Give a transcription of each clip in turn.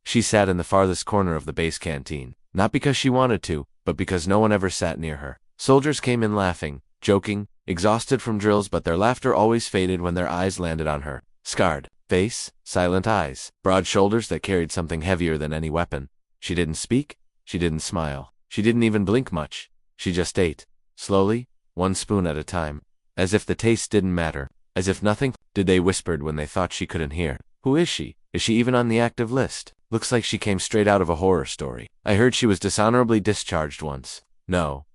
She sat in the farthest corner of the base canteen, not because she wanted to, but because no one ever sat near her. Soldiers came in laughing, joking, exhausted from drills, but their laughter always faded when their eyes landed on her. Scarred face, silent eyes, broad shoulders that carried something heavier than any weapon. She didn't speak, she didn't smile, she didn't even blink much. She just ate, slowly, one spoon at a time, as if the taste didn't matter, as if nothing did. They whispered when they thought she couldn't hear. Who is she? Is she even on the active list? Looks like she came straight out of a horror story. I heard she was dishonorably discharged once. No.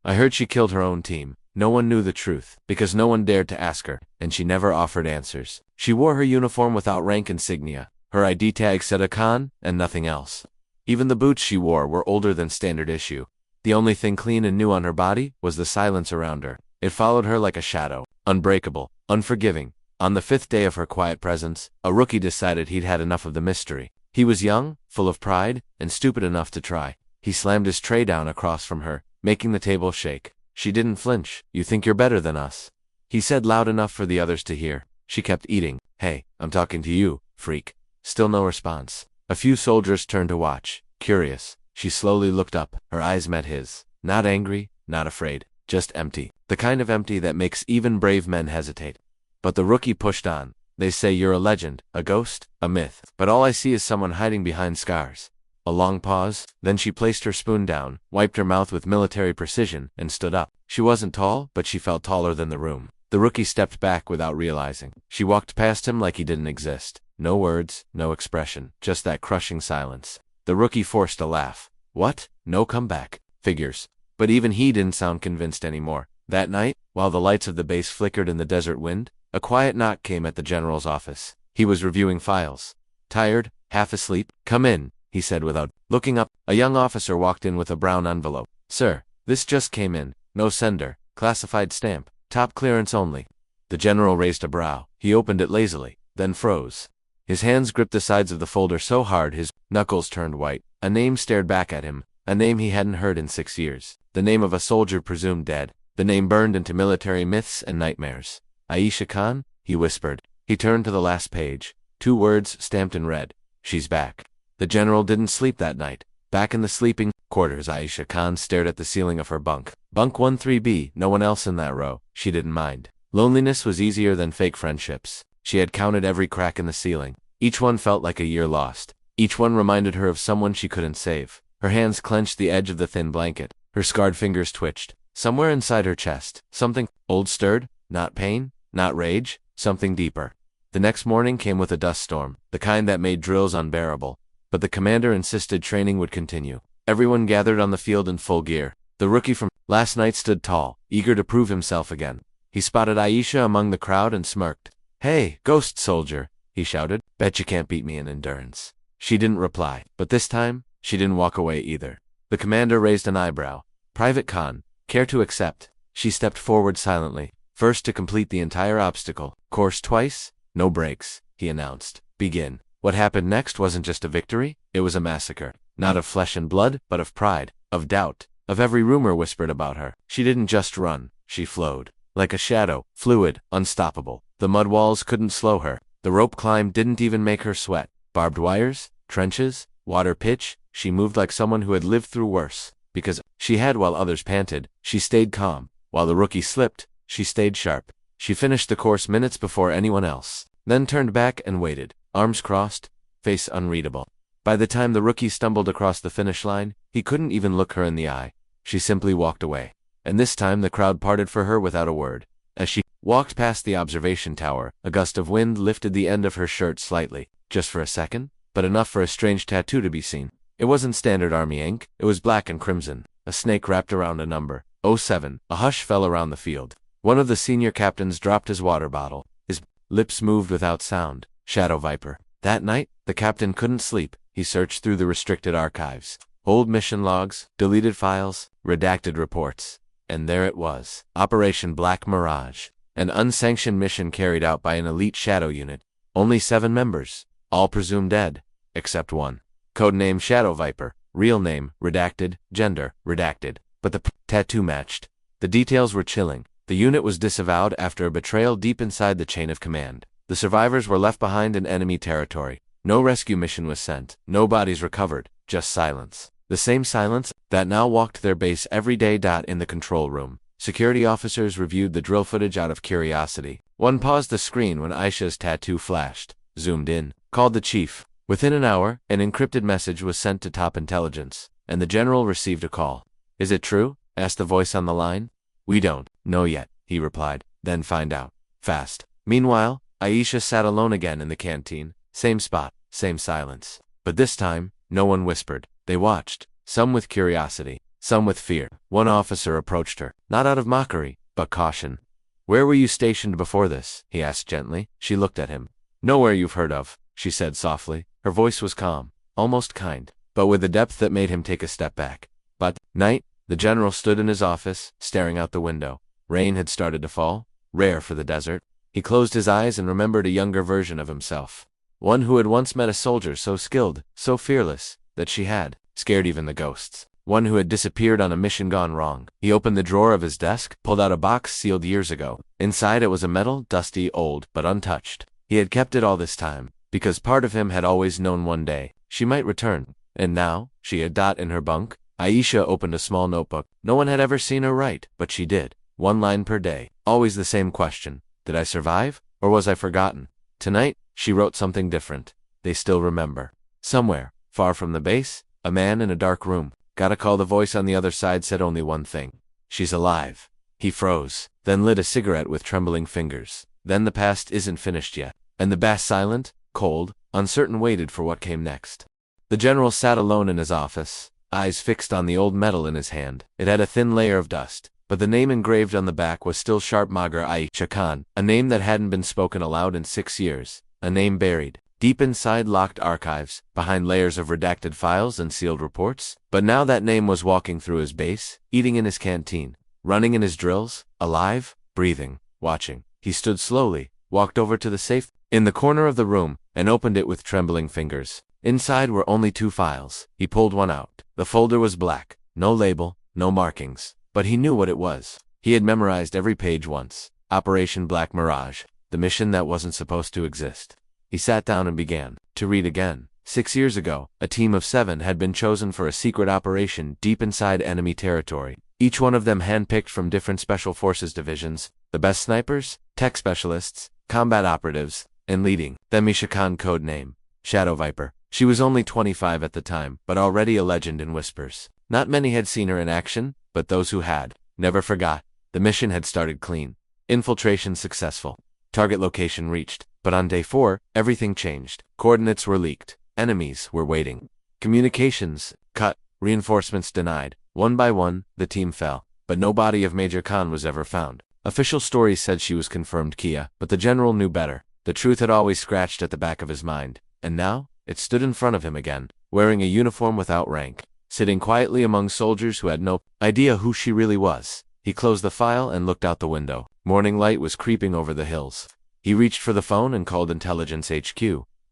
I heard she killed her own team. No one knew the truth, because no one dared to ask her, and she never offered answers. She wore her uniform without rank insignia. Her ID tag said a Khan, and nothing else. Even the boots she wore were older than standard issue. The only thing clean and new on her body was the silence around her. It followed her like a shadow, unbreakable, unforgiving. On the 5th day of her quiet presence, a rookie decided he'd had enough of the mystery. He was young, full of pride, and stupid enough to try. He slammed his tray down across from her, making the table shake. She didn't flinch. You think you're better than us, he said loud enough for the others to hear. She kept eating. Hey, I'm talking to you, freak. Still no response. A few soldiers turned to watch, curious. She slowly looked up. Her eyes met his. Not angry, not afraid, just empty. The kind of empty that makes even brave men hesitate. But the rookie pushed on. They say you're a legend, a ghost, a myth. But all I see is someone hiding behind scars. A long pause, then she placed her spoon down, wiped her mouth with military precision, and stood up. She wasn't tall, but she felt taller than the room. The rookie stepped back without realizing. She walked past him like he didn't exist. No words, no expression, just that crushing silence. The rookie forced a laugh. What? No comeback. Figures. But even he didn't sound convinced anymore. That night, while the lights of the base flickered in the desert wind, a quiet knock came at the general's office. He was reviewing files. Tired, half asleep. Come in, he said without looking up. A young officer walked in with a brown envelope. Sir, this just came in. No sender. Classified stamp. Top clearance only. The general raised a brow. He opened it lazily, then froze. His hands gripped the sides of the folder so hard his knuckles turned white. A name stared back at him, a name he hadn't heard in 6 years. The name of a soldier presumed dead. The name burned into military myths and nightmares. Aisha Khan, he whispered. He turned to the last page. 2 words stamped in red. She's back. The general didn't sleep that night. Back in the sleeping quarters, Aisha Khan stared at the ceiling of her bunk. Bunk 13B, no one else in that row. She didn't mind. Loneliness was easier than fake friendships. She had counted every crack in the ceiling. Each one felt like a year lost. Each one reminded her of someone she couldn't save. Her hands clenched the edge of the thin blanket. Her scarred fingers twitched. Somewhere inside her chest, something old stirred, not pain, not rage, something deeper. The next morning came with a dust storm, the kind that made drills unbearable. But the commander insisted training would continue. Everyone gathered on the field in full gear. The rookie from last night stood tall, eager to prove himself again. He spotted Aisha among the crowd and smirked. Hey, ghost soldier, he shouted. Bet you can't beat me in endurance. She didn't reply, but this time, she didn't walk away either. The commander raised an eyebrow. Private Khan, care to accept? She stepped forward silently, first to complete the entire obstacle. Course twice, no breaks, he announced. Begin. What happened next wasn't just a victory, it was a massacre. Not of flesh and blood, but of pride, of doubt, of every rumor whispered about her. She didn't just run, she flowed. Like a shadow, fluid, unstoppable. The mud walls couldn't slow her. The rope climb didn't even make her sweat. Barbed wires, trenches, water pitch, she moved like someone who had lived through worse. Because she had while others panted, she stayed calm. While the rookie slipped, she stayed sharp. She finished the course minutes before anyone else, then turned back and waited, arms crossed, face unreadable. By the time the rookie stumbled across the finish line, he couldn't even look her in the eye. She simply walked away. And this time the crowd parted for her without a word. As she walked past the observation tower, a gust of wind lifted the end of her shirt slightly, just for a second, but enough for a strange tattoo to be seen. It wasn't standard army ink, it was black and crimson, a snake wrapped around a number. 07. A hush fell around the field. One of the senior captains dropped his water bottle. His lips moved without sound. Shadow Viper. That night, the captain couldn't sleep. He searched through the restricted archives. Old mission logs, deleted files, redacted reports. And there it was. Operation Black Mirage. An unsanctioned mission carried out by an elite shadow unit. Only 7 members. All presumed dead. Except one. Codename Shadow Viper. Real name, redacted. Gender, redacted. But the tattoo matched. The details were chilling. The unit was disavowed after a betrayal deep inside the chain of command. The survivors were left behind in enemy territory. No rescue mission was sent, no bodies recovered, just silence. The same silence that now walked their base every day. In the control room, security officers reviewed the drill footage out of curiosity. One paused the screen when Aisha's tattoo flashed, zoomed in, called the chief. Within an hour, an encrypted message was sent to top intelligence, and the general received a call. "Is it true?" asked the voice on the line. "We don't know yet," he replied. "Then find out. Fast." Meanwhile, Aisha sat alone again in the canteen. Same spot, same silence. But this time, no one whispered. They watched, some with curiosity, some with fear. One officer approached her, not out of mockery, but caution. "Where were you stationed before this?" he asked gently. She looked at him. "Nowhere you've heard of," she said softly. Her voice was calm, almost kind, but with a depth that made him take a step back. But, night, the general stood in his office, staring out the window. Rain had started to fall, rare for the desert. He closed his eyes and remembered a younger version of himself. One who had once met a soldier so skilled, so fearless, that she had scared even the ghosts. One who had disappeared on a mission gone wrong. He opened the drawer of his desk, pulled out a box sealed years ago. Inside it was a metal, dusty, old, but untouched. He had kept it all this time, because part of him had always known one day she might return. And now, she had in her bunk. Aisha opened a small notebook. No one had ever seen her write, but she did. One line per day. Always the same question. Did I survive, or was I forgotten? Tonight, she wrote something different. They still remember. Somewhere, far from the base, a man in a dark room. Gotta call. The voice on the other side said only one thing. She's alive. He froze, then lit a cigarette with trembling fingers. Then the past isn't finished yet. And the bass silent, cold, uncertain waited for what came next. The general sat alone in his office, eyes fixed on the old metal in his hand. It had a thin layer of dust, but the name engraved on the back was still sharp. Magar Aisha Khan, a name that hadn't been spoken aloud in 6 years, a name buried deep inside locked archives, behind layers of redacted files and sealed reports. But now that name was walking through his base, eating in his canteen, running in his drills, alive, breathing, watching. He stood slowly, walked over to the safe in the corner of the room, and opened it with trembling fingers. Inside were only 2 files. He pulled one out. The folder was black, no label, no markings. But he knew what it was. He had memorized every page once. Operation Black Mirage, the mission that wasn't supposed to exist. He sat down and began to read again. 6 years ago, a team of 7 had been chosen for a secret operation deep inside enemy territory. Each one of them handpicked from different special forces divisions, the best snipers, tech specialists, combat operatives, and leading them Aisha Khan, code name Shadow Viper. She was only 25 at the time, but already a legend in whispers. Not many had seen her in action, but those who had never forgot. The mission had started clean. Infiltration successful. Target location reached. But on day 4, everything changed. Coordinates were leaked. Enemies were waiting. Communications cut. Reinforcements denied. One by one, the team fell. But no body of Major Khan was ever found. Official stories said she was confirmed Kia, but the general knew better. The truth had always scratched at the back of his mind. And now, it stood in front of him again, wearing a uniform without rank, sitting quietly among soldiers who had no idea who she really was. He closed the file and looked out the window. Morning light was creeping over the hills. He reached for the phone and called Intelligence HQ.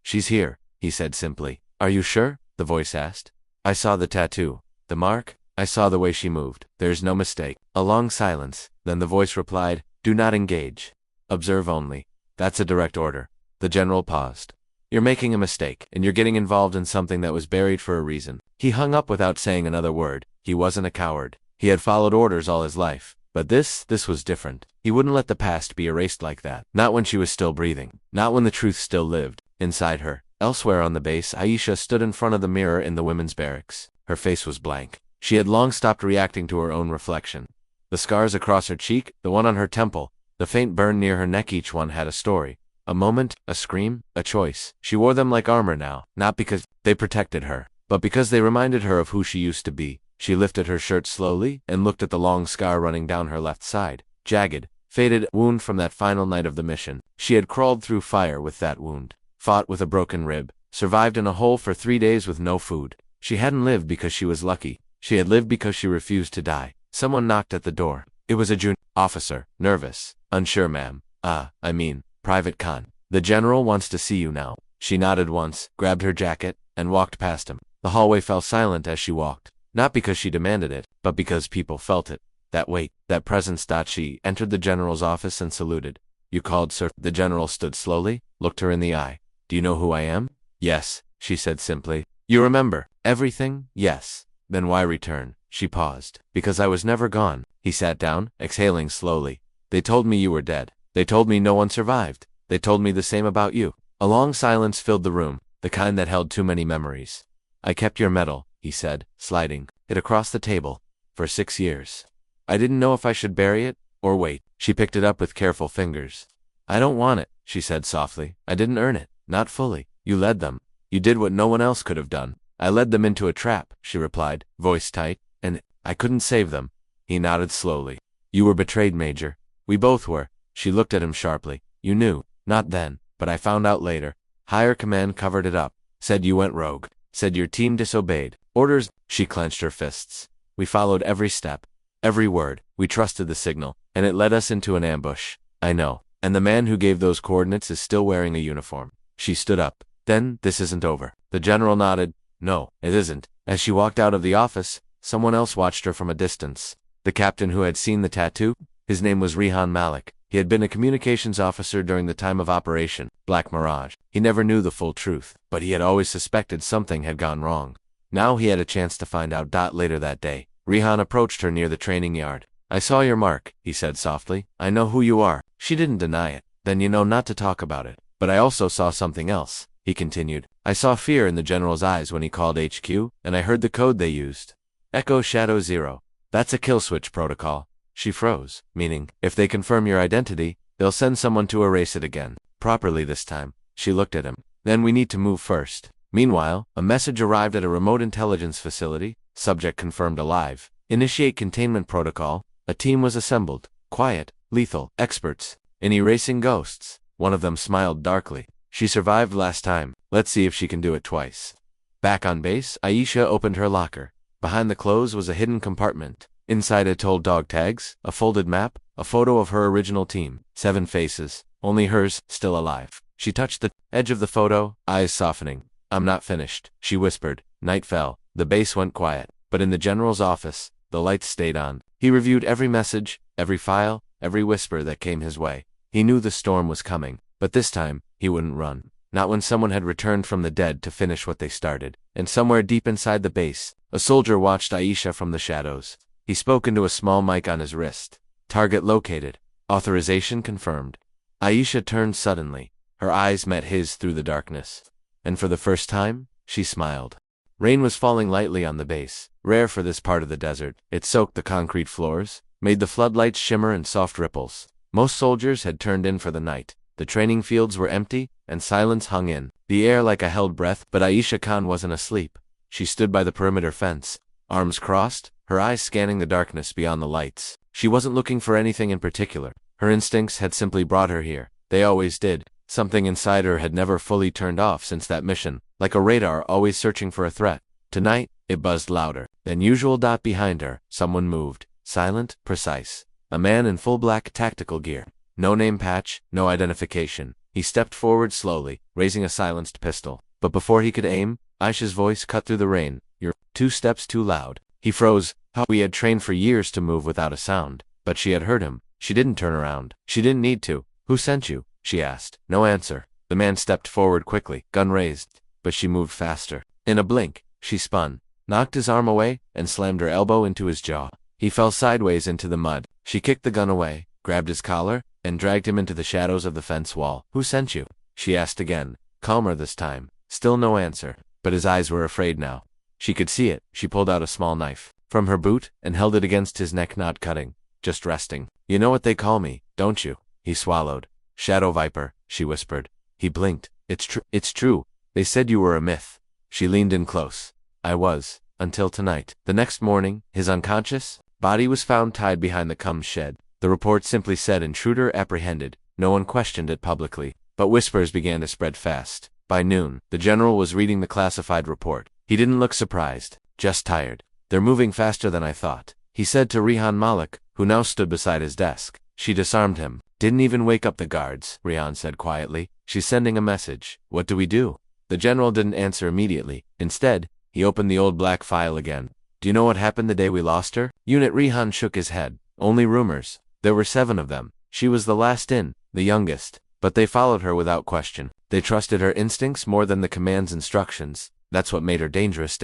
"She's here," he said simply. "Are you sure?" the voice asked. "I saw the tattoo. The mark. I saw the way she moved. There's no mistake." A long silence. Then the voice replied, "Do not engage. Observe only. That's a direct order." The general paused. "You're making a mistake, and you're getting involved in something that was buried for a reason." He hung up without saying another word. He wasn't a coward. He had followed orders all his life. But this was different. He wouldn't let the past be erased like that. Not when she was still breathing. Not when the truth still lived inside her. Elsewhere on the base, Aisha stood in front of the mirror in the women's barracks. Her face was blank. She had long stopped reacting to her own reflection. The scars across her cheek, the one on her temple, the faint burn near her neck, each one had a story. A moment, a scream, a choice. She wore them like armor now, not because they protected her, but because they reminded her of who she used to be. She lifted her shirt slowly and looked at the long scar running down her left side. Jagged, faded wound from that final night of the mission. She had crawled through fire with that wound, fought with a broken rib, survived in a hole for 3 days with no food. She hadn't lived because she was lucky. She had lived because she refused to die. Someone knocked at the door. It was a junior officer, nervous, unsure. "Ma'am. I mean, Private Khan. The general wants to see you now." She nodded once, grabbed her jacket, and walked past him. The hallway fell silent as she walked. Not because she demanded it, but because people felt it. That weight, that presence. She entered the general's office and saluted. "You called, sir?" The general stood slowly, looked her in the eye. "Do you know who I am?" Yes, she said simply. You remember everything? Yes. Then why return? She paused. Because I was never gone. He sat down, exhaling slowly. They told me you were dead. They told me no one survived. They told me the same about you. A long silence filled the room, the kind that held too many memories. I kept your medal, he said, sliding it across the table. For 6 years. I didn't know if I should bury it, or wait. She picked it up with careful fingers. I don't want it, she said softly. I didn't earn it. Not fully. You led them. You did what no one else could have done. I led them into a trap, she replied, voice tight, and I couldn't save them. He nodded slowly. You were betrayed, Major. We both were. She looked at him sharply. You knew. Not then, but I found out later. Higher command covered it up. Said you went rogue. Said your team disobeyed. Orders. She clenched her fists. We followed every step. Every word. We trusted the signal, and it led us into an ambush. I know. And the man who gave those coordinates is still wearing a uniform. She stood up. Then, this isn't over. The general nodded. No, it isn't. As she walked out of the office, someone else watched her from a distance. The captain who had seen the tattoo? His name was Rehan Malik. He had been a communications officer during the time of Operation Black Mirage. He never knew the full truth, but he had always suspected something had gone wrong. Now he had a chance to find out. Later that day, Rehan approached her near the training yard. I saw your mark, he said softly. I know who you are. She didn't deny it. Then you know not to talk about it. But I also saw something else, he continued. I saw fear in the general's eyes when he called HQ, and I heard the code they used. Echo Shadow 0. That's a kill switch protocol. She froze, meaning, if they confirm your identity, they'll send someone to erase it again. Properly this time. She looked at him. Then we need to move first. Meanwhile, a message arrived at a remote intelligence facility. Subject confirmed alive. Initiate containment protocol. A team was assembled. Quiet, lethal, experts in erasing ghosts. One of them smiled darkly. She survived last time. Let's see if she can do it twice. Back on base, Aisha opened her locker. Behind the clothes was a hidden compartment. Inside it told dog tags, a folded map, a photo of her original team. 7 faces. Only hers, still alive. She touched the edge of the photo, eyes softening. I'm not finished, she whispered. Night fell. The base went quiet. But in the general's office, the lights stayed on. He reviewed every message, every file, every whisper that came his way. He knew the storm was coming, but this time, he wouldn't run. Not when someone had returned from the dead to finish what they started. And somewhere deep inside the base, a soldier watched Aisha from the shadows. He spoke into a small mic on his wrist. Target located. Authorization confirmed. Aisha turned suddenly. Her eyes met his through the darkness. And for the first time, she smiled. Rain was falling lightly on the base, rare for this part of the desert. It soaked the concrete floors, made the floodlights shimmer in soft ripples. Most soldiers had turned in for the night. The training fields were empty, and silence hung in the air like a held breath, but Aisha Khan wasn't asleep. She stood by the perimeter fence, arms crossed, her eyes scanning the darkness beyond the lights. She wasn't looking for anything in particular. Her instincts had simply brought her here. They always did. Something inside her had never fully turned off since that mission, like a radar always searching for a threat. Tonight, it buzzed louder than usual. Behind her, someone moved, silent, precise. A man in full black tactical gear. No name patch, no identification. He stepped forward slowly, raising a silenced pistol. But before he could aim, Aisha's voice cut through the rain. You're 2 steps too loud. He froze. We had trained for years to move without a sound. But she had heard him. She didn't turn around. She didn't need to. Who sent you? She asked. No answer. The man stepped forward quickly, gun raised. But she moved faster. In a blink, she spun, knocked his arm away, and slammed her elbow into his jaw. He fell sideways into the mud. She kicked the gun away, grabbed his collar, and dragged him into the shadows of the fence wall. Who sent you? She asked again, calmer this time. Still no answer, but his eyes were afraid now. She could see it. She pulled out a small knife from her boot and held it against his neck, not cutting, just resting. You know what they call me, don't you? He swallowed. Shadow Viper, she whispered. He blinked. It's true. They said you were a myth. She leaned in close. I was, until tonight. The next morning, his unconscious body was found tied behind the cum shed. The report simply said intruder apprehended. No one questioned it publicly, but whispers began to spread fast. By noon, the general was reading the classified report. He didn't look surprised, just tired. They're moving faster than I thought, he said to Rehan Malik, who now stood beside his desk. She disarmed him. Didn't even wake up the guards, Rehan said quietly. She's sending a message. What do we do? The general didn't answer immediately. Instead, he opened the old black file again. Do you know what happened the day we lost her? Unit Rehan shook his head. Only rumors. There were 7 of them. She was the last in, the youngest, but they followed her without question. They trusted her instincts more than the command's instructions. That's what made her dangerous.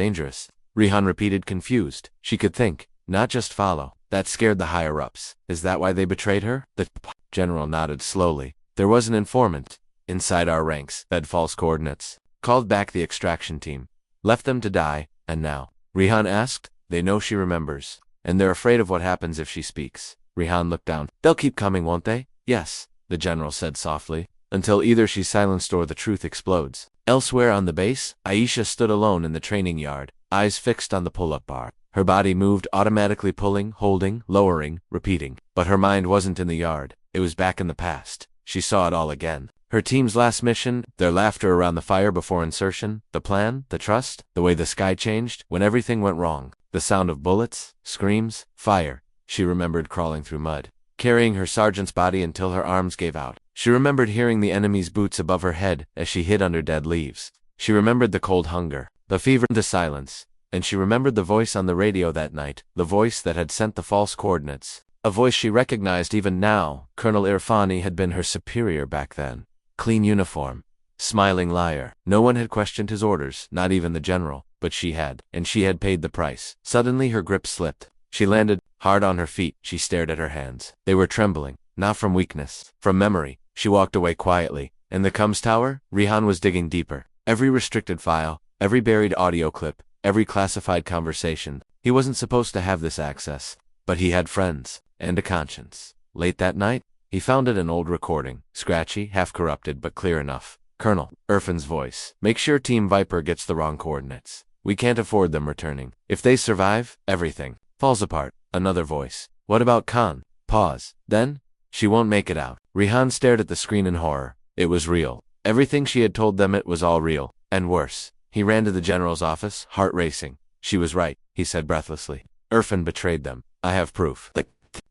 Rihan repeated, confused. She could think, not just follow. That scared the higher-ups. Is that why they betrayed her? The general nodded slowly. There was an informant inside our ranks, fed false coordinates, called back the extraction team, left them to die, and now? Rihan asked. They know she remembers, and they're afraid of what happens if she speaks. Rihan looked down. They'll keep coming, won't they? Yes, the general said softly, until either she's silenced or the truth explodes. Elsewhere on the base, Aisha stood alone in the training yard, eyes fixed on the pull-up bar. Her body moved, automatically pulling, holding, lowering, repeating. But her mind wasn't in the yard. It was back in the past. She saw it all again. Her team's last mission, their laughter around the fire before insertion, the plan, the trust, the way the sky changed when everything went wrong, the sound of bullets, screams, fire. She remembered crawling through mud, carrying her sergeant's body until her arms gave out. She remembered hearing the enemy's boots above her head as she hid under dead leaves. She remembered the cold hunger, the fever, the silence. And she remembered the voice on the radio that night, the voice that had sent the false coordinates. A voice she recognized even now. Colonel Irfani had been her superior back then. Clean uniform. Smiling liar. No one had questioned his orders, not even the general, but she had, and she had paid the price. Suddenly her grip slipped. She landed hard on her feet. She stared at her hands. They were trembling, not from weakness, from memory. She walked away quietly. In the comms tower, Rihan was digging deeper. Every restricted file, every buried audio clip, every classified conversation. He wasn't supposed to have this access, but he had friends, and a conscience. Late that night, he found an old recording, scratchy, half-corrupted, but clear enough. Colonel Irfan's voice. Make sure Team Viper gets the wrong coordinates. We can't afford them returning. If they survive, everything falls apart. Another voice. What about Khan? Pause. Then? She won't make it out. Rihan stared at the screen in horror. It was real. Everything she had told them, it was all real. And worse. He ran to the general's office, heart racing. She was right, he said breathlessly. Irfan betrayed them. I have proof. The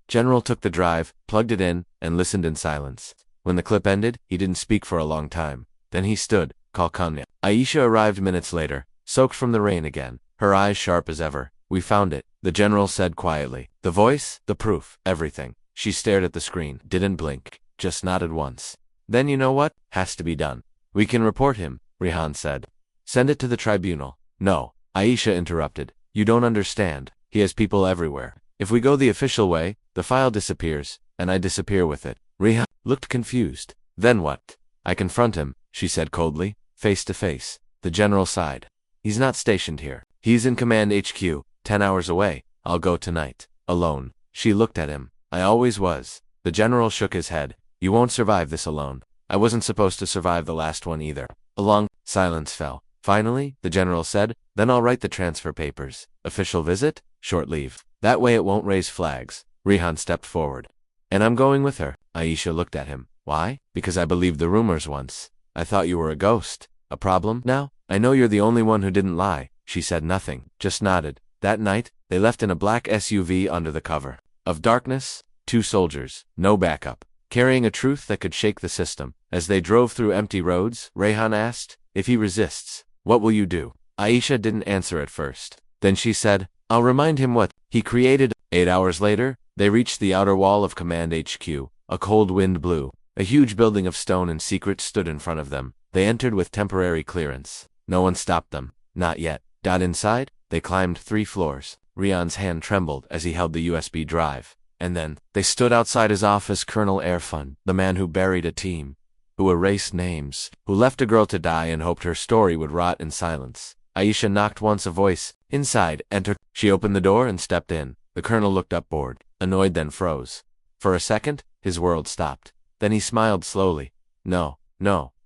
general took the drive, plugged it in, and listened in silence. When the clip ended, he didn't speak for a long time. Then he stood, Kalkanya. Aisha arrived minutes later, soaked from the rain again, her eyes sharp as ever. We found it, the general said quietly. The voice, the proof, everything. She stared at the screen, didn't blink, just nodded once. Then you know what has to be done. We can report him, Rihan said. Send it to the tribunal. No, Aisha interrupted. You don't understand. He has people everywhere. If we go the official way, the file disappears, and I disappear with it. Rihan looked confused. Then what? I confront him, she said coldly, face to face. The general sighed. He's not stationed here. He's in Command HQ, 10 hours away. I'll go tonight. Alone. She looked at him. I always was. The general shook his head. You won't survive this alone. I wasn't supposed to survive the last one either. A long silence fell. Finally, the general said, then I'll write the transfer papers. Official visit? Short leave. That way it won't raise flags. Rihan stepped forward. And I'm going with her. Aisha looked at him. Why? Because I believed the rumors once. I thought you were a ghost. A problem now? I know you're the only one who didn't lie. She said nothing, just nodded. That night, they left in a black SUV under the cover of darkness. 2 soldiers, no backup, carrying a truth that could shake the system. As they drove through empty roads, Rihan asked, if he resists, what will you do? Aisha didn't answer at first. Then she said, I'll remind him what he created. 8 hours later, they reached the outer wall of Command HQ. A cold wind blew. A huge building of stone and secret stood in front of them. They entered with temporary clearance. No one stopped them. Not yet. Inside, they climbed 3 floors. Rihan's hand trembled as he held the USB drive. And then, they stood outside his office. Colonel Irfan, the man who buried a team, who erased names, who left a girl to die and hoped her story would rot in silence. Aisha knocked once. A voice, inside, entered. She opened the door and stepped in. The colonel looked up, bored, annoyed, then froze. For a second, his world stopped. Then he smiled slowly. No,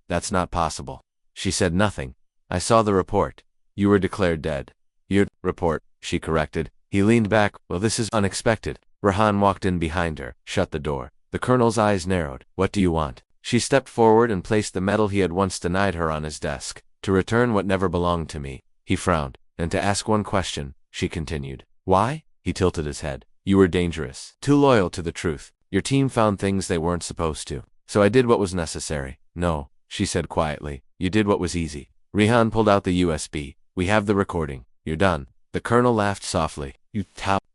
that's not possible. She said nothing. I saw the report. You were declared dead. Your report, she corrected. He leaned back. Well, this is unexpected. Rihan walked in behind her, shut the door. The colonel's eyes narrowed. What do you want? She stepped forward and placed the medal he had once denied her on his desk. To return what never belonged to me. He frowned. And to ask one question, she continued. Why? He tilted his head. You were dangerous. Too loyal to the truth. Your team found things they weren't supposed to. So I did what was necessary. No, she said quietly. You did what was easy. Rihan pulled out the USB. We have the recording. You're done. The colonel laughed softly. You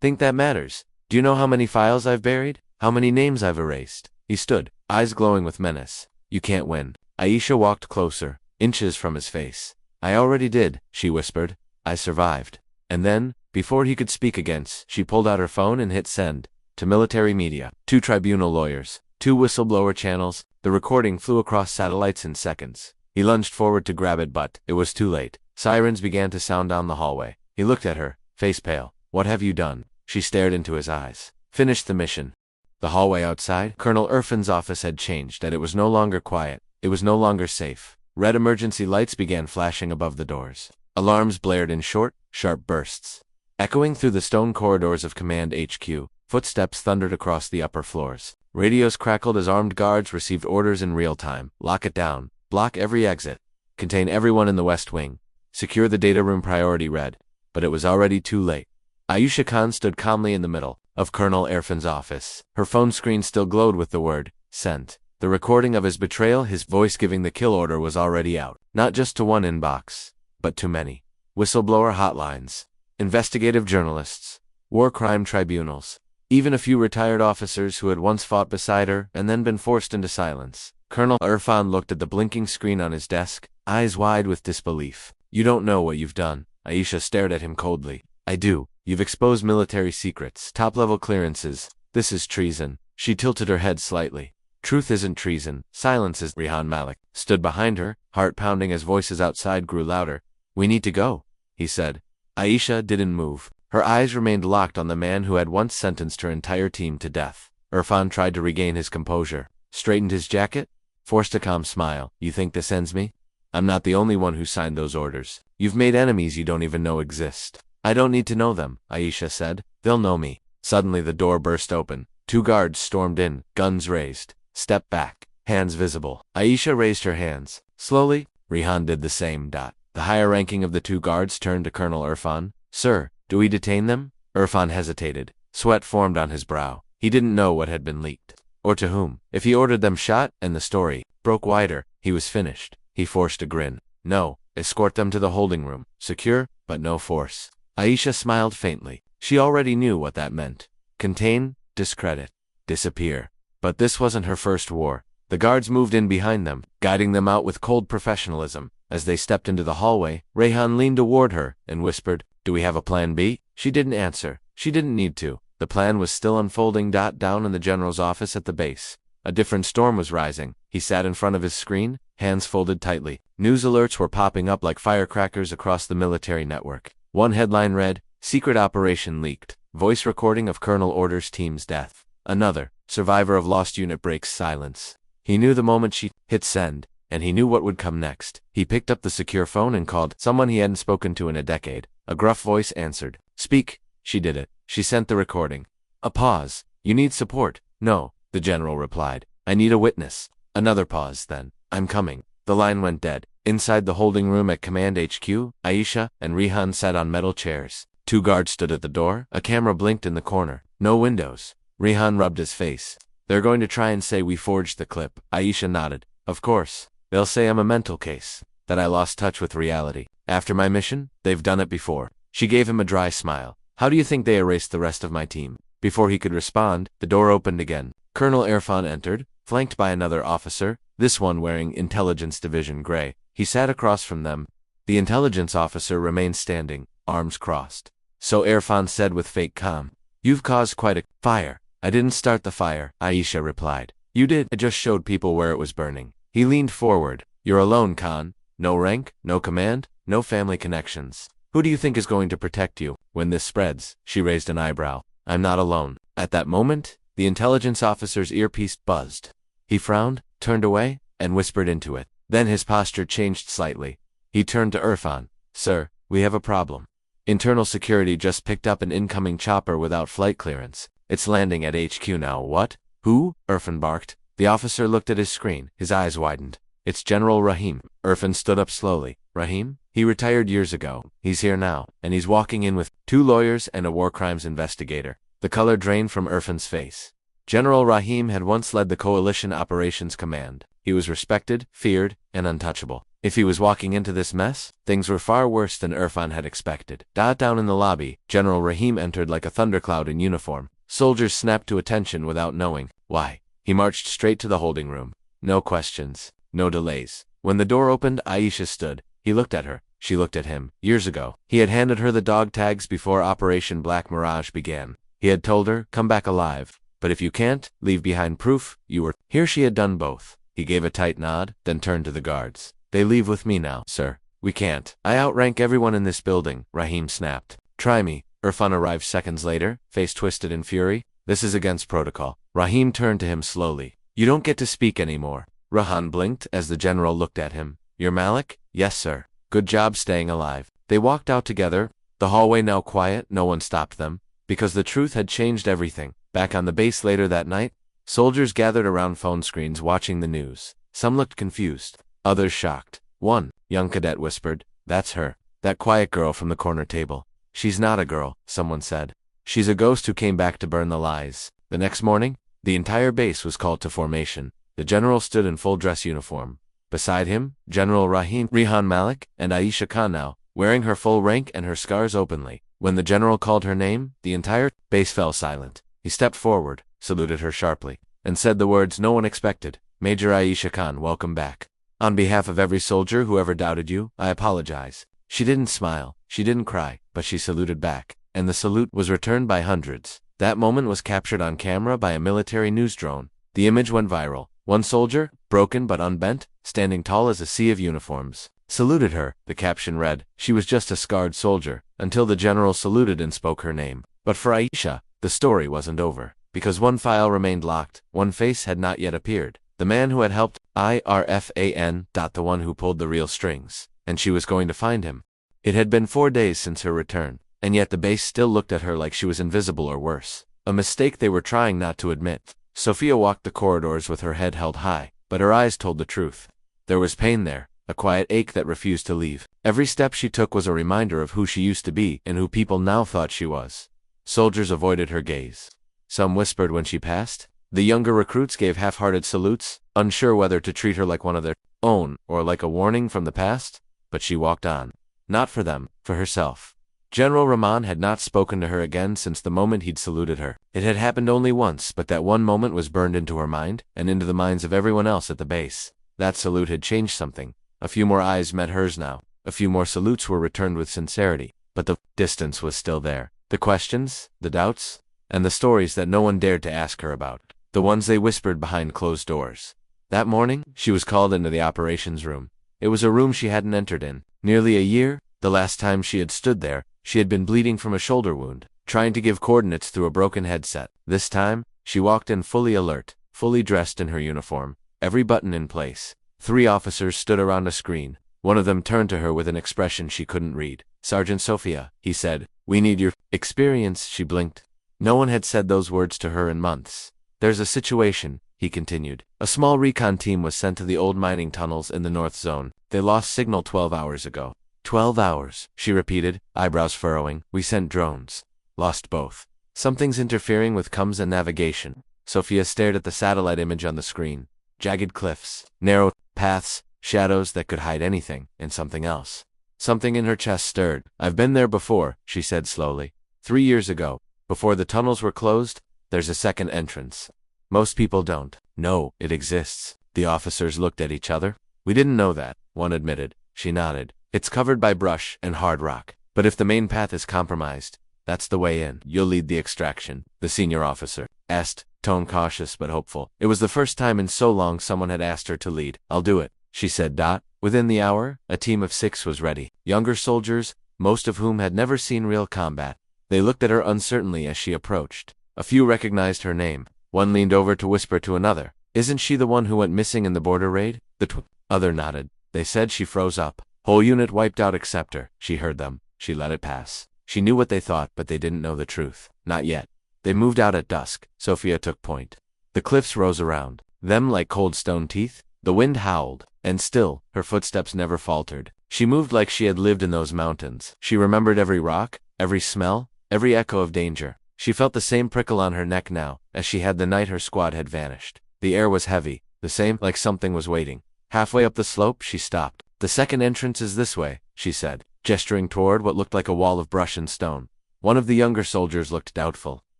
think that matters? Do you know how many files I've buried? How many names I've erased? He stood, eyes glowing with menace. You can't win. Aisha walked closer, inches from his face. I already did, she whispered. I survived. And then, before he could speak again, she pulled out her phone and hit send. To military media, 2 tribunal lawyers, 2 whistleblower channels. The recording flew across satellites in seconds. He lunged forward to grab it, but it was too late. Sirens began to sound down the hallway. He looked at her, face pale. What have you done? She stared into his eyes. Finished the mission. The hallway outside, Colonel Irfan's office had changed, and it was no longer quiet. It was no longer safe. Red emergency lights began flashing above the doors. Alarms blared in short, sharp bursts. Echoing through the stone corridors of Command HQ, footsteps thundered across the upper floors. Radios crackled as armed guards received orders in real time. Lock it down. Block every exit. Contain everyone in the West Wing. Secure the data room, priority red. But it was already too late. Aisha Khan stood calmly in the middle of Colonel Irfan's office. Her phone screen still glowed with the word, sent. The recording of his betrayal, his voice giving the kill order, was already out. Not just to one inbox, but to many. Whistleblower hotlines, investigative journalists, war crime tribunals, even a few retired officers who had once fought beside her and then been forced into silence. Colonel Irfan looked at the blinking screen on his desk, eyes wide with disbelief. You don't know what you've done. Aisha stared at him coldly. I do. You've exposed military secrets, top-level clearances. This is treason. She tilted her head slightly. Truth isn't treason. Silence is. Rehan Malik stood behind her, heart pounding as voices outside grew louder. We need to go, he said. Aisha didn't move. Her eyes remained locked on the man who had once sentenced her entire team to death. Irfan tried to regain his composure, straightened his jacket, forced a calm smile. You think this ends me? I'm not the only one who signed those orders. You've made enemies you don't even know exist. I don't need to know them, Aisha said. They'll know me. Suddenly the door burst open. 2 guards stormed in, guns raised. Step back, hands visible. Aisha raised her hands. Slowly, Rehan did the same. The higher ranking of the 2 guards turned to Colonel Irfan. Sir, do we detain them? Irfan hesitated. Sweat formed on his brow. He didn't know what had been leaked. Or to whom. If he ordered them shot, and the story broke wider, he was finished. He forced a grin. No, escort them to the holding room. Secure, but no force. Aisha smiled faintly. She already knew what that meant. Contain, discredit, disappear. But this wasn't her first war. The guards moved in behind them, guiding them out with cold professionalism. As they stepped into the hallway, Rehan leaned toward her and whispered, Do we have a plan B? She didn't answer. She didn't need to. The plan was still unfolding. Down in the general's office at the base. A different storm was rising. He sat in front of his screen, hands folded tightly. News alerts were popping up like firecrackers across the military network. One headline read, Secret operation leaked. Voice recording of Colonel orders team's death. Another, survivor of lost unit breaks silence. He knew the moment she hit send, and he knew what would come next. He picked up the secure phone and called someone he hadn't spoken to in a decade. A gruff voice answered. Speak. She did it. She sent the recording. A pause. You need support. No, the general replied. I need a witness. Another pause, then. I'm coming. The line went dead. Inside the holding room at Command HQ, Aisha and Rehan sat on metal chairs. 2 guards stood at the door. A camera blinked in the corner. No windows. Rehan rubbed his face. They're going to try and say we forged the clip. Aisha nodded. Of course. They'll say I'm a mental case. That I lost touch with reality. After my mission, they've done it before. She gave him a dry smile. How do you think they erased the rest of my team? Before he could respond, the door opened again. Colonel Irfan entered, flanked by another officer, this one wearing Intelligence Division gray. He sat across from them. The intelligence officer remained standing, arms crossed. So Irfan said with fake calm, You've caused quite a fire. I didn't start the fire, Aisha replied. You did. I just showed people where it was burning. He leaned forward. You're alone, Khan. No rank, no command, no family connections. Who do you think is going to protect you when this spreads? She raised an eyebrow. I'm not alone. At that moment, the intelligence officer's earpiece buzzed. He frowned, turned away, and whispered into it. Then his posture changed slightly. He turned to Irfan. Sir, we have a problem. Internal security just picked up an incoming chopper without flight clearance. It's landing at HQ now. What? Who? Irfan barked. The officer looked at his screen. His eyes widened. It's General Rahim. Irfan stood up slowly. Rahim? He retired years ago. He's here now, and he's walking in with 2 lawyers and a war crimes investigator. The color drained from Irfan's face. General Rahim had once led the Coalition Operations Command. He was respected, feared, and untouchable. If he was walking into this mess, things were far worse than Irfan had expected. Down in the lobby, General Rahim entered like a thundercloud in uniform. Soldiers snapped to attention without knowing why. He marched straight to the holding room. No questions. no delays. When the door opened, Aisha stood. He looked at her. She looked at him. Years ago, he had handed her the dog tags before Operation Black Mirage began. He had told her, come back alive. But if you can't, leave behind proof you were. Here she had done both. He gave a tight nod, then turned to the guards. They leave with me now, sir. We can't. I outrank everyone in this building, Rahim snapped. Try me. Irfan arrived seconds later, face twisted in fury. This is against protocol. Rahim turned to him slowly. You don't get to speak anymore. Rahan blinked as the general looked at him. You're Malik? Yes, sir. Good job staying alive. They walked out together, the hallway now quiet, no one stopped them, because the truth had changed everything. Back on the base later that night, soldiers gathered around phone screens watching the news. Some looked confused, others shocked. One young cadet whispered, that's her, that quiet girl from the corner table. She's not a girl, someone said. She's a ghost who came back to burn the lies. The next morning, the entire base was called to formation. The general stood in full dress uniform. Beside him, General Rehan Malik, and Aisha Khan now, wearing her full rank and her scars openly. When the general called her name, the entire base fell silent. He stepped forward, saluted her sharply, and said the words no one expected. Major Aisha Khan, welcome back. On behalf of every soldier who ever doubted you, I apologize. She didn't smile, she didn't cry, but she saluted back, and the salute was returned by hundreds. That moment was captured on camera by a military news drone. The image went viral. One soldier, broken but unbent, standing tall as a sea of uniforms, saluted her. The caption read, she was just a scarred soldier, until the general saluted and spoke her name. But for Aisha, the story wasn't over, because one file remained locked, one face had not yet appeared. The man who had helped Irfan. The one who pulled the real strings, and she was going to find him. It had been 4 days since her return, and yet the base still looked at her like she was invisible or worse. A mistake they were trying not to admit. Sophia walked the corridors with her head held high, but her eyes told the truth. There was pain there, a quiet ache that refused to leave. Every step she took was a reminder of who she used to be and who people now thought she was. Soldiers avoided her gaze. Some whispered when she passed. The younger recruits gave half-hearted salutes, unsure whether to treat her like one of their own or like a warning from the past. But she walked on. Not for them, for herself. General Rahman had not spoken to her again since the moment he'd saluted her. It had happened only once, but that one moment was burned into her mind, and into the minds of everyone else at the base. That salute had changed something. A few more eyes met hers now. A few more salutes were returned with sincerity. But the distance was still there. The questions, the doubts, and the stories that no one dared to ask her about. The ones they whispered behind closed doors. That morning, she was called into the operations room. It was a room she hadn't entered in. Nearly a year, the last time she had stood there, she had been bleeding from a shoulder wound, trying to give coordinates through a broken headset. This time, she walked in fully alert, fully dressed in her uniform, every button in place. 3 officers stood around a screen. One of them turned to her with an expression she couldn't read. Sergeant Sophia, he said, we need your experience. She blinked. No one had said those words to her in months. There's a situation, he continued. A small recon team was sent to the old mining tunnels in the North Zone. They lost signal 12 hours ago. 12 hours, she repeated, eyebrows furrowing. We sent drones. Lost both. Something's interfering with comms and navigation. Sophia stared at the satellite image on the screen. Jagged cliffs, narrow paths, shadows that could hide anything, and something else. Something in her chest stirred. I've been there before, she said slowly. 3 years ago, before the tunnels were closed, there's a second entrance. Most people don't. No, it exists. The officers looked at each other. We didn't know that, one admitted. She nodded. It's covered by brush and hard rock. But if the main path is compromised, that's the way in. You'll lead the extraction, the senior officer asked, tone cautious but hopeful. It was the first time in so long someone had asked her to lead. I'll do it, she said. Within the hour, a team of 6 was ready. Younger soldiers, most of whom had never seen real combat. They looked at her uncertainly as she approached. A few recognized her name. One leaned over to whisper to another, isn't she the one who went missing in the border raid? The other nodded. They said. She froze up. Whole unit wiped out except her. She heard them. She let it pass. She knew what they thought, but they didn't know the truth. Not yet. They moved out at dusk. Sophia took point. The cliffs rose around them like cold stone teeth. The wind howled, and still, her footsteps never faltered. She moved like she had lived in those mountains. She remembered every rock, every smell, every echo of danger. She felt the same prickle on her neck now, as she had the night her squad had vanished. The air was heavy, the same, like something was waiting. Halfway up the slope, she stopped. The second entrance is this way, she said, gesturing toward what looked like a wall of brush and stone. One of the younger soldiers looked doubtful.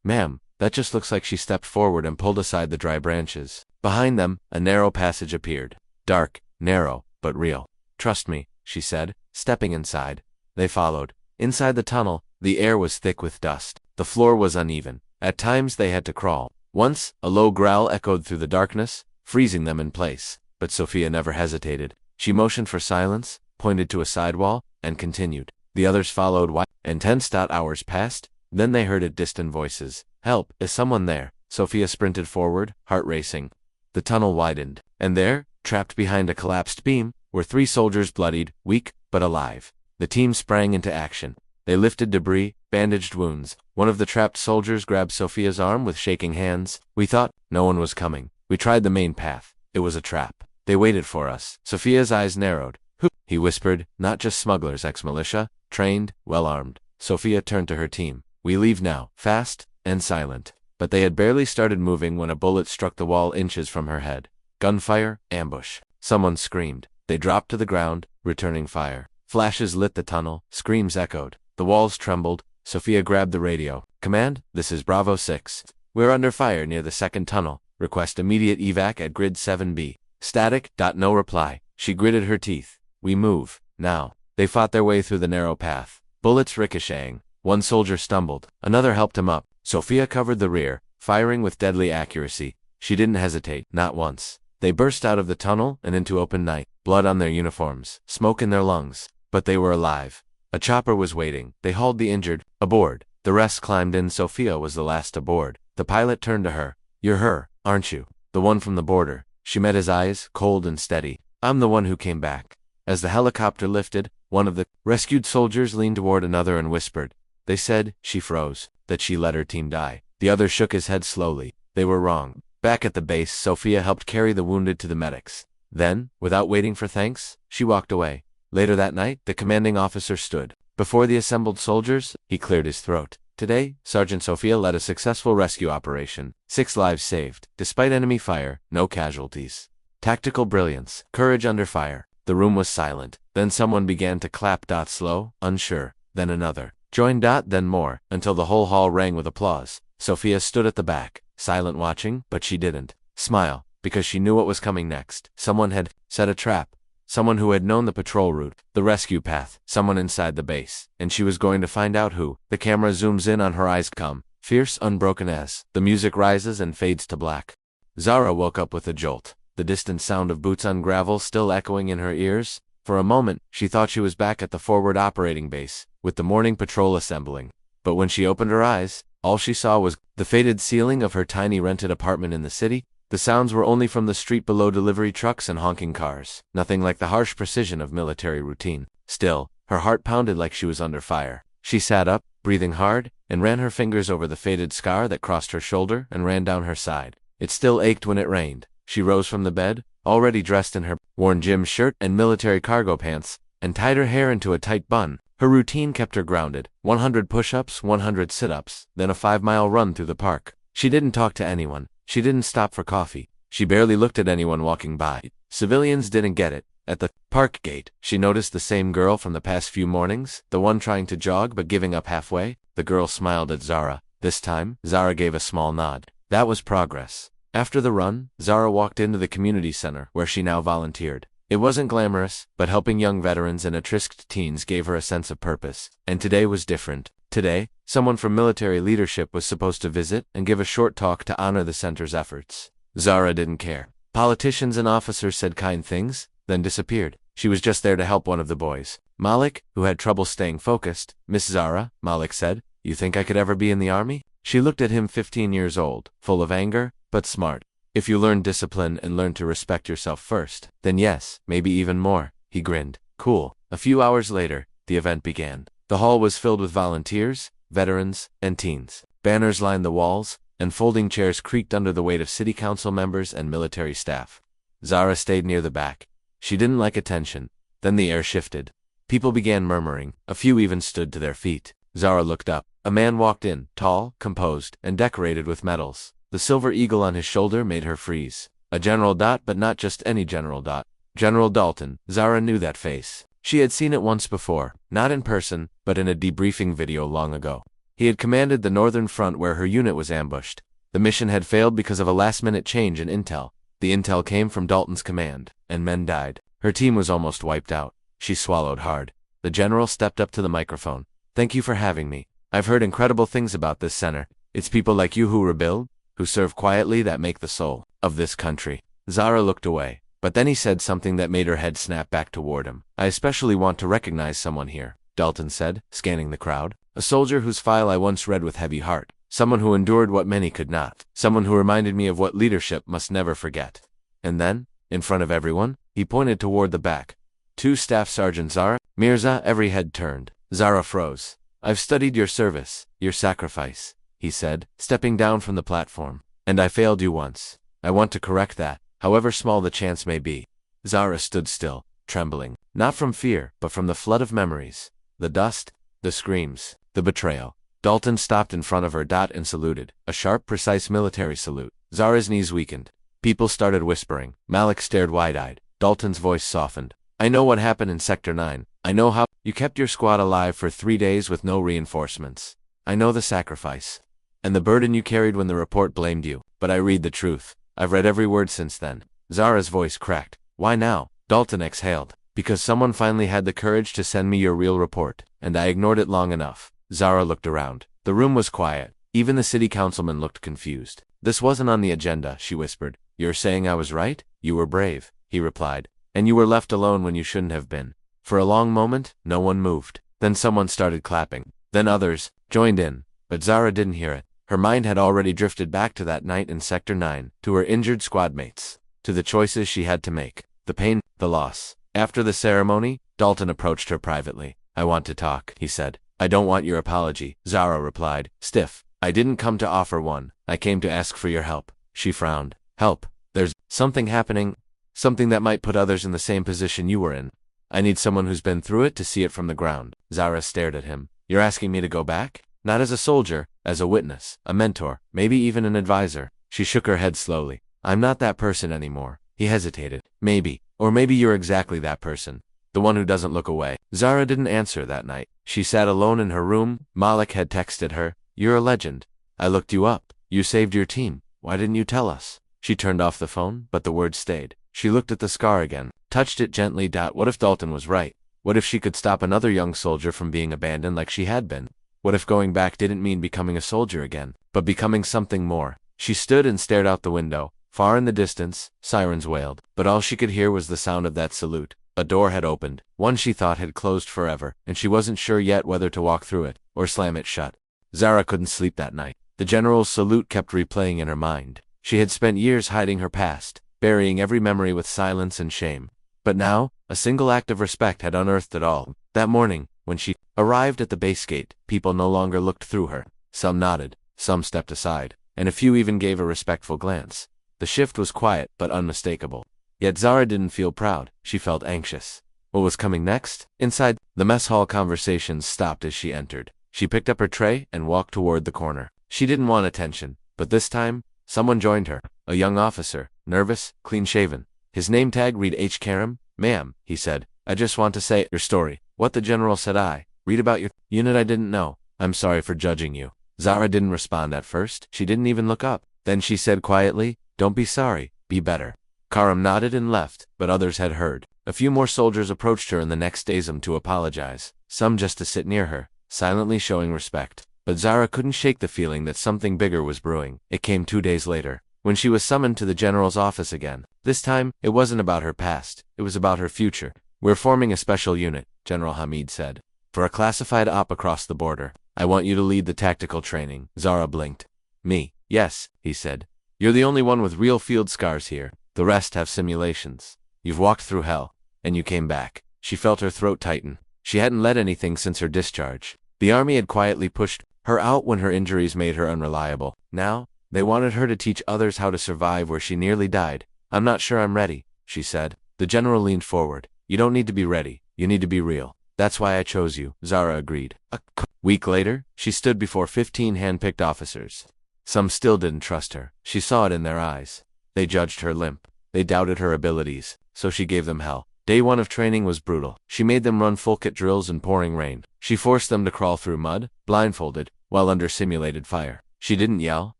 Ma'am, that just looks like. She stepped forward and pulled aside the dry branches. Behind them, a narrow passage appeared. Dark, narrow, but real. Trust me, she said, stepping inside. They followed. Inside the tunnel, the air was thick with dust. The floor was uneven. At times they had to crawl. Once, a low growl echoed through the darkness, freezing them in place. But Sophia never hesitated. She motioned for silence, pointed to a side wall, and continued. The others followed, and tense hours passed. Then they heard distant voices. Help, is someone there? Sophia sprinted forward, heart racing. The tunnel widened, and there, trapped behind a collapsed beam, were 3 soldiers, bloodied, weak, but alive. The team sprang into action. They lifted debris, bandaged wounds. One of the trapped soldiers grabbed Sophia's arm with shaking hands. We thought no one was coming. We tried the main path. It was a trap. They waited for us. Sophia's eyes narrowed. Who? He whispered. Not just smugglers, ex-militia, trained, well-armed. Sophia turned to her team. We leave now, fast and silent. But they had barely started moving when a bullet struck the wall inches from her head. Gunfire, ambush. Someone screamed. They dropped to the ground, returning fire. Flashes lit the tunnel, screams echoed. The walls trembled. Sophia grabbed the radio. Command, this is Bravo 6. We're under fire near the second tunnel. Request immediate evac at grid 7B. Static. No reply. She gritted her teeth. We move. Now. They fought their way through the narrow path. Bullets ricocheting. One soldier stumbled. Another helped him up. Sophia covered the rear, firing with deadly accuracy. She didn't hesitate, not once. They burst out of the tunnel and into open night. Blood on their uniforms, smoke in their lungs. But they were alive. A chopper was waiting. They hauled the injured aboard. The rest climbed in. Sophia was the last aboard. The pilot turned to her. You're her, aren't you? The one from the border. She met his eyes, cold and steady. I'm the one who came back. As the helicopter lifted, one of the rescued soldiers leaned toward another and whispered. They said, she froze, that she let her team die. The other shook his head slowly. They were wrong. Back at the base, Sophia helped carry the wounded to the medics. Then, without waiting for thanks, she walked away. Later that night, the commanding officer stood before the assembled soldiers. He cleared his throat. Today, Sergeant Sophia led a successful rescue operation. 6 lives saved. Despite enemy fire, no casualties. Tactical brilliance. Courage under fire. The room was silent. Then someone began to clap. Slow, unsure. Then another. Joined. Then more, until the whole hall rang with applause. Sophia stood at the back, silent, watching, but she didn't smile, because she knew what was coming next. Someone had set a trap. Someone who had known the patrol route, the rescue path, someone inside the base, and she was going to find out who. The camera zooms in on her eyes, come, fierce, unbroken as the music rises and fades to black. Zara woke up with a jolt, the distant sound of boots on gravel still echoing in her ears. For a moment, she thought she was back at the forward operating base, with the morning patrol assembling. But when she opened her eyes, all she saw was the faded ceiling of her tiny rented apartment in the city. The sounds were only from the street below, delivery trucks and honking cars. Nothing like the harsh precision of military routine. Still, her heart pounded like she was under fire. She sat up, breathing hard, and ran her fingers over the faded scar that crossed her shoulder and ran down her side. It still ached when it rained. She rose from the bed, already dressed in her worn gym shirt and military cargo pants, and tied her hair into a tight bun. Her routine kept her grounded. 100 push-ups, 100 sit-ups, then a 5-mile run through the park. She didn't talk to anyone. She didn't stop for coffee. She barely looked at anyone walking by. Civilians didn't get it. At the park gate, she noticed the same girl from the past few mornings, the one trying to jog but giving up halfway. The girl smiled at Zara. This time, Zara gave a small nod. That was progress. After the run, Zara walked into the community center, where she now volunteered. It wasn't glamorous, but helping young veterans and at-risk teens gave her a sense of purpose. And today was different. Today, someone from military leadership was supposed to visit and give a short talk to honor the center's efforts. Zara didn't care. Politicians and officers said kind things, then disappeared. She was just there to help one of the boys, Malik, who had trouble staying focused. Miss Zara, Malik said, you think I could ever be in the army? She looked at him, 15 years old, full of anger, but smart. If you learn discipline and learn to respect yourself first, then yes, maybe even more. He grinned. Cool. A few hours later, the event began. The hall was filled with volunteers, veterans, and teens. Banners lined the walls, and folding chairs creaked under the weight of city council members and military staff. Zara stayed near the back. She didn't like attention. Then the air shifted. People began murmuring. A few even stood to their feet. Zara looked up. A man walked in, tall, composed, and decorated with medals. The silver eagle on his shoulder made her freeze. A General Dot, but not just any General Dot. General Dalton. Zara knew that face. She had seen it once before, not in person, but in a debriefing video long ago. He had commanded the Northern Front where her unit was ambushed. The mission had failed because of a last-minute change in intel. The intel came from Dalton's command, and men died. Her team was almost wiped out. She swallowed hard. The general stepped up to the microphone. Thank you for having me. I've heard incredible things about this center. It's people like you who rebuild, who serve quietly, that make the soul of this country. Zara looked away, but then he said something that made her head snap back toward him. I especially want to recognize someone here, Dalton said, scanning the crowd. A soldier whose file I once read with heavy heart. Someone who endured what many could not. Someone who reminded me of what leadership must never forget. And then, in front of everyone, he pointed toward the back. 2 Staff Sergeant Zara, Mirza. Every head turned. Zara froze. I've studied your service, your sacrifice, he said, stepping down from the platform. And I failed you once. I want to correct that, however small the chance may be. Zara stood still, trembling, not from fear, but from the flood of memories. The dust, the screams, the betrayal. Dalton stopped in front of her and saluted, a sharp, precise military salute. Zara's knees weakened. People started whispering. Malik stared wide-eyed. Dalton's voice softened. I know what happened in Sector 9. I know how you kept your squad alive for 3 days with no reinforcements. I know the sacrifice and the burden you carried when the report blamed you. But I read the truth. I've read every word since then. Zara's voice cracked. Why now? Dalton exhaled. Because someone finally had the courage to send me your real report, and I ignored it long enough. Zara looked around. The room was quiet. Even the city councilman looked confused. This wasn't on the agenda, she whispered. You're saying I was right? You were brave, he replied. And you were left alone when you shouldn't have been. For a long moment, no one moved. Then someone started clapping. Then others joined in. But Zara didn't hear it. Her mind had already drifted back to that night in Sector 9, to her injured squadmates, to the choices she had to make, the pain, the loss. After the ceremony, Dalton approached her privately. I want to talk, he said. I don't want your apology, Zara replied, stiff. I didn't come to offer one. I came to ask for your help. She frowned. Help? There's something happening, something that might put others in the same position you were in. I need someone who's been through it to see it from the ground. Zara stared at him. You're asking me to go back? Not as a soldier, as a witness, a mentor, maybe even an advisor. She shook her head slowly. I'm not that person anymore. He hesitated. Maybe. Or maybe you're exactly that person. The one who doesn't look away. Zara didn't answer that night. She sat alone in her room. Malik had texted her. You're a legend. I looked you up. You saved your team. Why didn't you tell us? She turned off the phone, but the words stayed. She looked at the scar again, touched it gently. What if Dalton was right? What if she could stop another young soldier from being abandoned like she had been? What if going back didn't mean becoming a soldier again, but becoming something more? She stood and stared out the window. Far in the distance, sirens wailed, but all she could hear was the sound of that salute. A door had opened, one she thought had closed forever, and she wasn't sure yet whether to walk through it or slam it shut. Zara couldn't sleep that night. The general's salute kept replaying in her mind. She had spent years hiding her past, burying every memory with silence and shame. But now, a single act of respect had unearthed it all. That morning, when she arrived at the base gate, people no longer looked through her. Some nodded, some stepped aside, and a few even gave a respectful glance. The shift was quiet but unmistakable. Yet Zara didn't feel proud. She felt anxious. What was coming next? Inside, the mess hall conversations stopped as she entered. She picked up her tray and walked toward the corner. She didn't want attention, but this time, someone joined her. A young officer, nervous, clean-shaven. His name tag read H. Karam. Ma'am, he said, I just want to say your story. What the general said I read about your unit I didn't know. I'm sorry for judging you. Zara didn't respond at first. She didn't even look up. Then she said quietly, don't be sorry, be better. Karam nodded and left, but others had heard. A few more soldiers approached her in the next days to apologize, some just to sit near her, silently showing respect. But Zara couldn't shake the feeling that something bigger was brewing. It came 2 days later, when she was summoned to the general's office again. This time, it wasn't about her past, it was about her future. We're forming a special unit, General Hamid said, for a classified op across the border. I want you to lead the tactical training. Zara blinked. Me? Yes, he said. You're the only one with real field scars here. The rest have simulations. You've walked through hell, and you came back. She felt her throat tighten. She hadn't led anything since her discharge. The army had quietly pushed her out when her injuries made her unreliable. Now, they wanted her to teach others how to survive where she nearly died. I'm not sure I'm ready, she said. The general leaned forward. You don't need to be ready. You need to be real. That's why I chose you, Zara agreed. A week later, she stood before 15 hand-picked officers. Some still didn't trust her. She saw it in their eyes. They judged her limp. They doubted her abilities, so she gave them hell. Day 1 of training was brutal. She made them run full-kit drills in pouring rain. She forced them to crawl through mud, blindfolded, while under simulated fire. She didn't yell.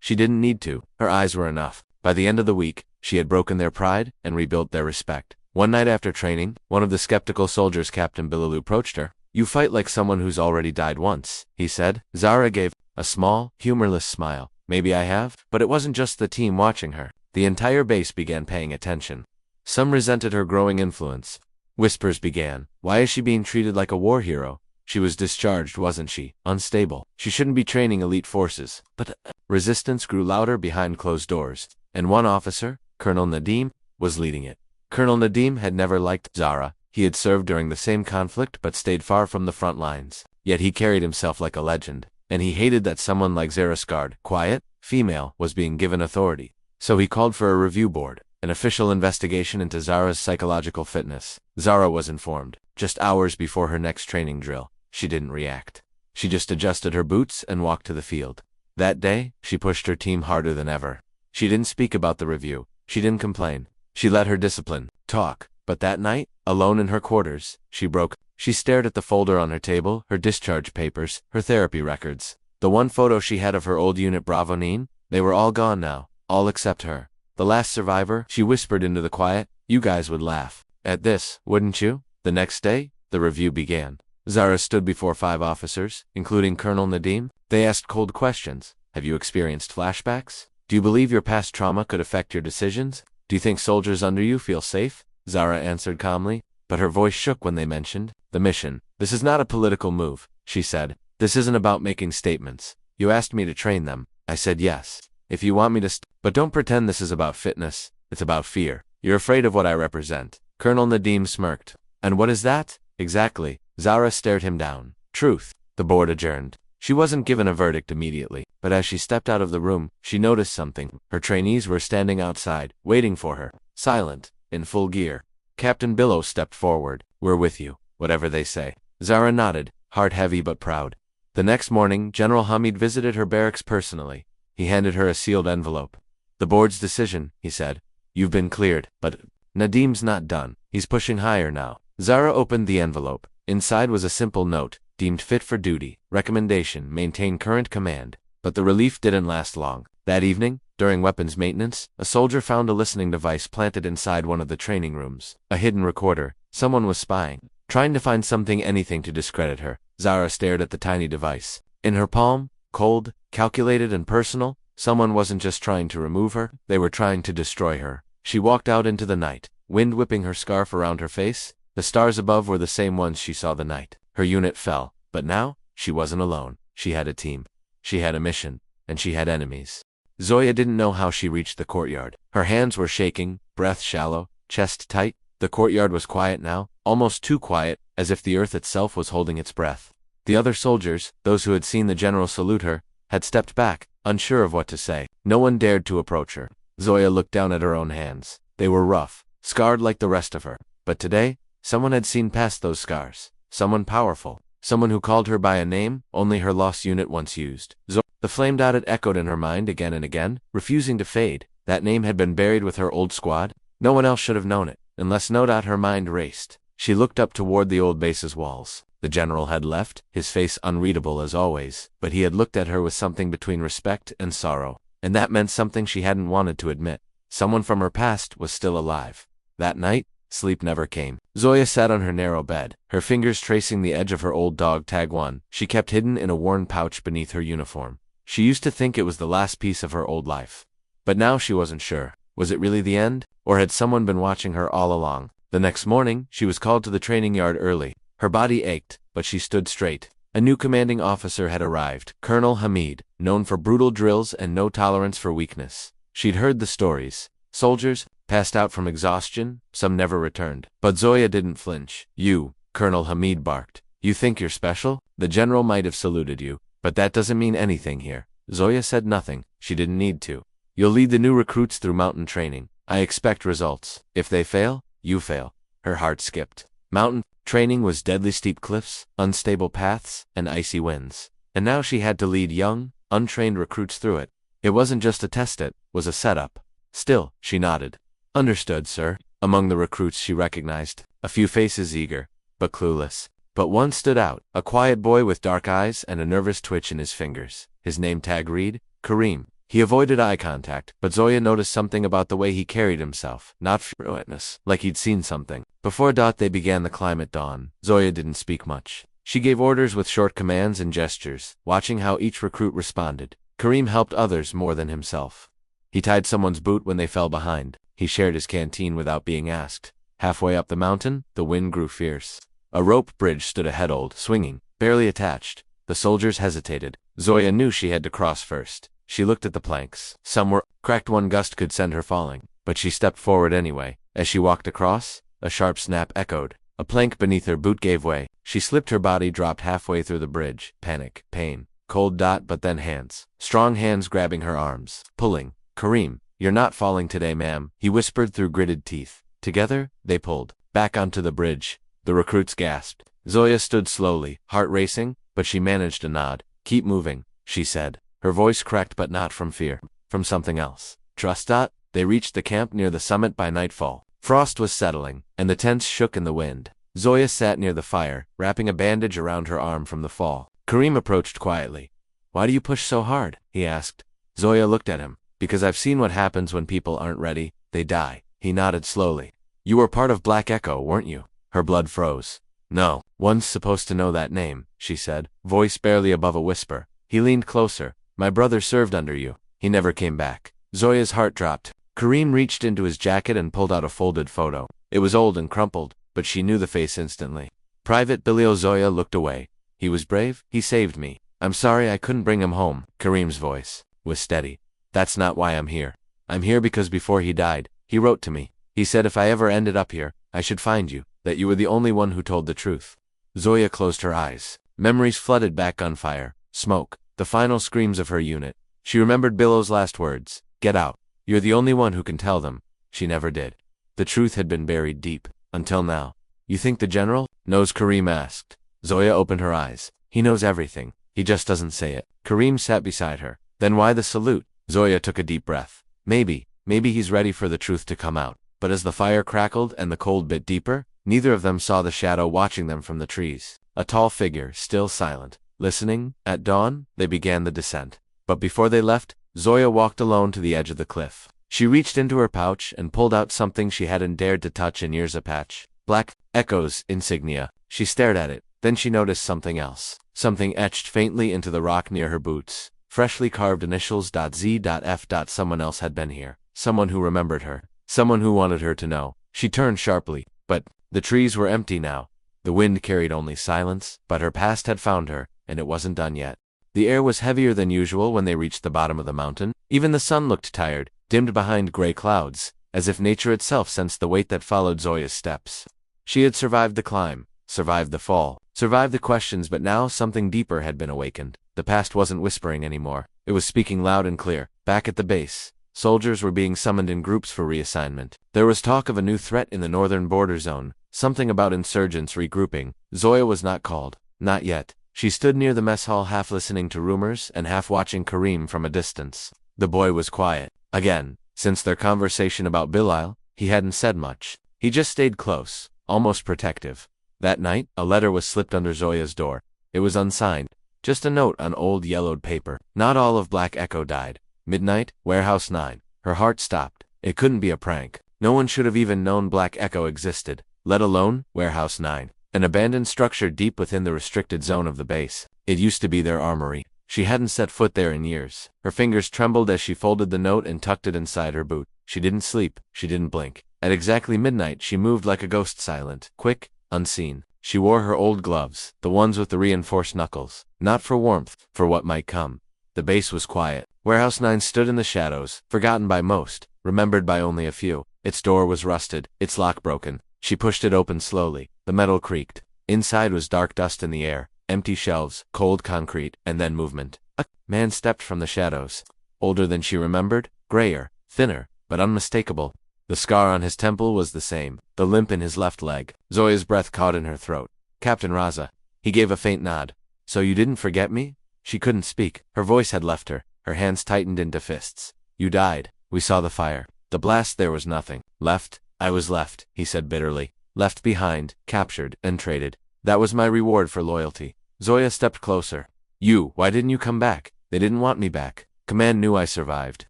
She didn't need to. Her eyes were enough. By the end of the week, She had broken their pride and rebuilt their respect. One night after training, one of the skeptical soldiers, Captain Bilalu, approached her. "You fight like someone who's already died once," he said. Zara gave a small, humorless smile. "Maybe I have." But it wasn't just the team watching her. The entire base began paying attention. Some resented her growing influence. Whispers began. Why is she being treated like a war hero? She was discharged, wasn't she? Unstable. She shouldn't be training elite forces. But resistance grew louder behind closed doors, and one officer, Colonel Nadim, was leading it. Colonel Nadim had never liked Zara. He had served during the same conflict but stayed far from the front lines. Yet he carried himself like a legend, and he hated that someone like Zara Skard, quiet, female, was being given authority. So he called for a review board, an official investigation into Zara's psychological fitness. Zara was informed. Just hours before her next training drill, she didn't react. She just adjusted her boots and walked to the field. That day, she pushed her team harder than ever. She didn't speak about the review. She didn't complain. She let her discipline talk. But that night, alone in her quarters, she broke. She stared at the folder on her table, her discharge papers, her therapy records. The one photo she had of her old unit Bravonine, they were all gone now, all except her. The last survivor, she whispered into the quiet. You guys would laugh at this, wouldn't you? The next day, the review began. Zara stood before 5 officers, including Colonel Nadim. They asked cold questions. Have you experienced flashbacks? Do you believe your past trauma could affect your decisions? Do you think soldiers under you feel safe? Zara answered calmly, but her voice shook when they mentioned the mission. This is not a political move, she said. This isn't about making statements. You asked me to train them. I said yes. If you want me to but don't pretend this is about fitness. It's about fear. You're afraid of what I represent. Colonel Nadim smirked. And what is that? Exactly. Zara stared him down. Truth. The board adjourned. She wasn't given a verdict immediately, but as she stepped out of the room, she noticed something. Her trainees were standing outside, waiting for her, silent, in full gear. Captain Billow stepped forward. We're with you, whatever they say. Zara nodded, heart heavy but proud. The next morning, General Hamid visited her barracks personally. He handed her a sealed envelope. The board's decision, he said. You've been cleared, but Nadim's not done. He's pushing higher now. Zara opened the envelope. Inside was a simple note, deemed fit for duty. Recommendation, maintain current command. But the relief didn't last long. That evening, during weapons maintenance, a soldier found a listening device planted inside one of the training rooms. A hidden recorder. Someone was spying, trying to find something, anything to discredit her. Zara stared at the tiny device. In her palm, cold, calculated and personal, someone wasn't just trying to remove her, they were trying to destroy her. She walked out into the night, wind whipping her scarf around her face. The stars above were the same ones she saw the night. Her unit fell, but now, she wasn't alone. She had a team. She had a mission, and she had enemies. Zoya didn't know how she reached the courtyard. Her hands were shaking, breath shallow, chest tight. The courtyard was quiet now, almost too quiet, as if the earth itself was holding its breath. The other soldiers, those who had seen the general salute her, had stepped back, unsure of what to say. No one dared to approach her. Zoya looked down at her own hands. They were rough, scarred like the rest of her. But today, someone had seen past those scars. Someone powerful. Someone who called her by a name only her lost unit once used. The flame dotted echoed in her mind again and again, refusing to fade. That name had been buried with her old squad. No one else should have known it, unless no doubt her mind raced. She looked up toward the old base's walls. The general had left, his face unreadable as always, but he had looked at her with something between respect and sorrow, and that meant something she hadn't wanted to admit. Someone from her past was still alive. That night, sleep never came. Zoya sat on her narrow bed, her fingers tracing the edge of her old dog Tag 1. She kept hidden in a worn pouch beneath her uniform. She used to think it was the last piece of her old life. But now she wasn't sure. Was it really the end? Or had someone been watching her all along? The next morning, she was called to the training yard early. Her body ached, but she stood straight. A new commanding officer had arrived, Colonel Hamid, known for brutal drills and no tolerance for weakness. She'd heard the stories. Soldiers, passed out from exhaustion, some never returned. But Zoya didn't flinch. You, Colonel Hamid barked. You think you're special? The general might have saluted you, but that doesn't mean anything here. Zoya said nothing. She didn't need to. You'll lead the new recruits through mountain training. I expect results. If they fail, you fail. Her heart skipped. Mountain training was deadly steep cliffs, unstable paths, and icy winds. And now she had to lead young, untrained recruits through it. It wasn't just a test, it was a setup. Still, she nodded. Understood, sir. Among the recruits she recognized a few faces eager, but clueless. But one stood out, a quiet boy with dark eyes and a nervous twitch in his fingers. His name tag read, Kareem. He avoided eye contact, but Zoya noticed something about the way he carried himself. Not fluentness, like he'd seen something. Before they began the climb at dawn. Zoya didn't speak much. She gave orders with short commands and gestures, watching how each recruit responded. Kareem helped others more than himself. He tied someone's boot when they fell behind. He shared his canteen without being asked. Halfway up the mountain, the wind grew fierce. A rope bridge stood ahead, swinging, barely attached. The soldiers hesitated. Zoya knew she had to cross first. She looked at the planks. Some were cracked. One gust could send her falling, but she stepped forward anyway. As she walked across, a sharp snap echoed. A plank beneath her boot gave way. She slipped. Her body dropped halfway through the bridge. Panic, pain, cold, but then hands. Strong hands grabbing her arms, pulling. Kareem, you're not falling today, ma'am, he whispered through gritted teeth. Together, they pulled back onto the bridge. The recruits gasped. Zoya stood slowly, heart racing, but she managed a nod. Keep moving, she said. Her voice cracked, but not from fear, from something else. Trust. They reached the camp near the summit by nightfall. Frost was settling, and the tents shook in the wind. Zoya sat near the fire, wrapping a bandage around her arm from the fall. Kareem approached quietly. Why do you push so hard? He asked. Zoya looked at him. Because I've seen what happens when people aren't ready. They die. He nodded slowly. You were part of Black Echo, weren't you? Her blood froze. No, one's supposed to know that name, she said, voice barely above a whisper. He leaned closer. My brother served under you. He never came back. Zoya's heart dropped. Kareem reached into his jacket and pulled out a folded photo. It was old and crumpled, but she knew the face instantly. Private Billy. Zoya looked away. He was brave. He saved me. I'm sorry I couldn't bring him home. Kareem's voice was steady. That's not why I'm here. I'm here because before he died, he wrote to me. He said if I ever ended up here, I should find you, that you were the only one who told the truth. Zoya closed her eyes. Memories flooded back. Gunfire, smoke, the final screams of her unit. She remembered Billow's last words. Get out. You're the only one who can tell them. She never did. The truth had been buried deep, until now. You think the general knows? Kareem asked. Zoya opened her eyes. He knows everything. He just doesn't say it. Kareem sat beside her. Then why the salute? Zoya took a deep breath. Maybe he's ready for the truth to come out. But as the fire crackled and the cold bit deeper, neither of them saw the shadow watching them from the trees. A tall figure, still silent, listening. At dawn, they began the descent. But before they left, Zoya walked alone to the edge of the cliff. She reached into her pouch and pulled out something she hadn't dared to touch in years. A patch. Black Echo's insignia. She stared at it. Then she noticed something else. Something etched faintly into the rock near her boots. Freshly carved initials. Z.F. Someone else had been here. Someone who remembered her. Someone who wanted her to know. She turned sharply. But the trees were empty now. The wind carried only silence, but her past had found her, and it wasn't done yet. The air was heavier than usual when they reached the bottom of the mountain. Even the sun looked tired, dimmed behind gray clouds, as if nature itself sensed the weight that followed Zoya's steps. She had survived the climb, survived the fall, survived the questions, but now something deeper had been awakened. The past wasn't whispering anymore. It was speaking loud and clear. Back at the base, soldiers were being summoned in groups for reassignment. There was talk of a new threat in the northern border zone, something about insurgents regrouping. Zoya was not called. Not yet. She stood near the mess hall, half listening to rumors and half watching Kareem from a distance. The boy was quiet. Again, since their conversation about Bilal, he hadn't said much. He just stayed close, almost protective. That night, a letter was slipped under Zoya's door. It was unsigned. Just a note on old yellowed paper. Not all of Black Echo died. Midnight, Warehouse 9. Her heart stopped. It couldn't be a prank. No one should have even known Black Echo existed, let alone Warehouse 9. An abandoned structure deep within the restricted zone of the base. It used to be their armory. She hadn't set foot there in years. Her fingers trembled as she folded the note and tucked it inside her boot. She didn't sleep. She didn't blink. At exactly midnight, she moved like a ghost, silent, quick, unseen. She wore her old gloves, the ones with the reinforced knuckles. Not for warmth, for what might come. The base was quiet. Warehouse 9 stood in the shadows, forgotten by most, remembered by only a few. Its door was rusted, its lock broken. She pushed it open slowly. The metal creaked. Inside was dark dust in the air, empty shelves, cold concrete, and then movement. A man stepped from the shadows. Older than she remembered, grayer, thinner, but unmistakable. The scar on his temple was the same, the limp in his left leg. Zoya's breath caught in her throat. Captain Raza. He gave a faint nod. So you didn't forget me? She couldn't speak. Her voice had left her. Her hands tightened into fists. You died. We saw the fire. The blast. There was nothing left. I was left, he said bitterly. Left behind, captured, and traded. That was my reward for loyalty. Zoya stepped closer. Why didn't you come back? They didn't want me back. Command knew I survived.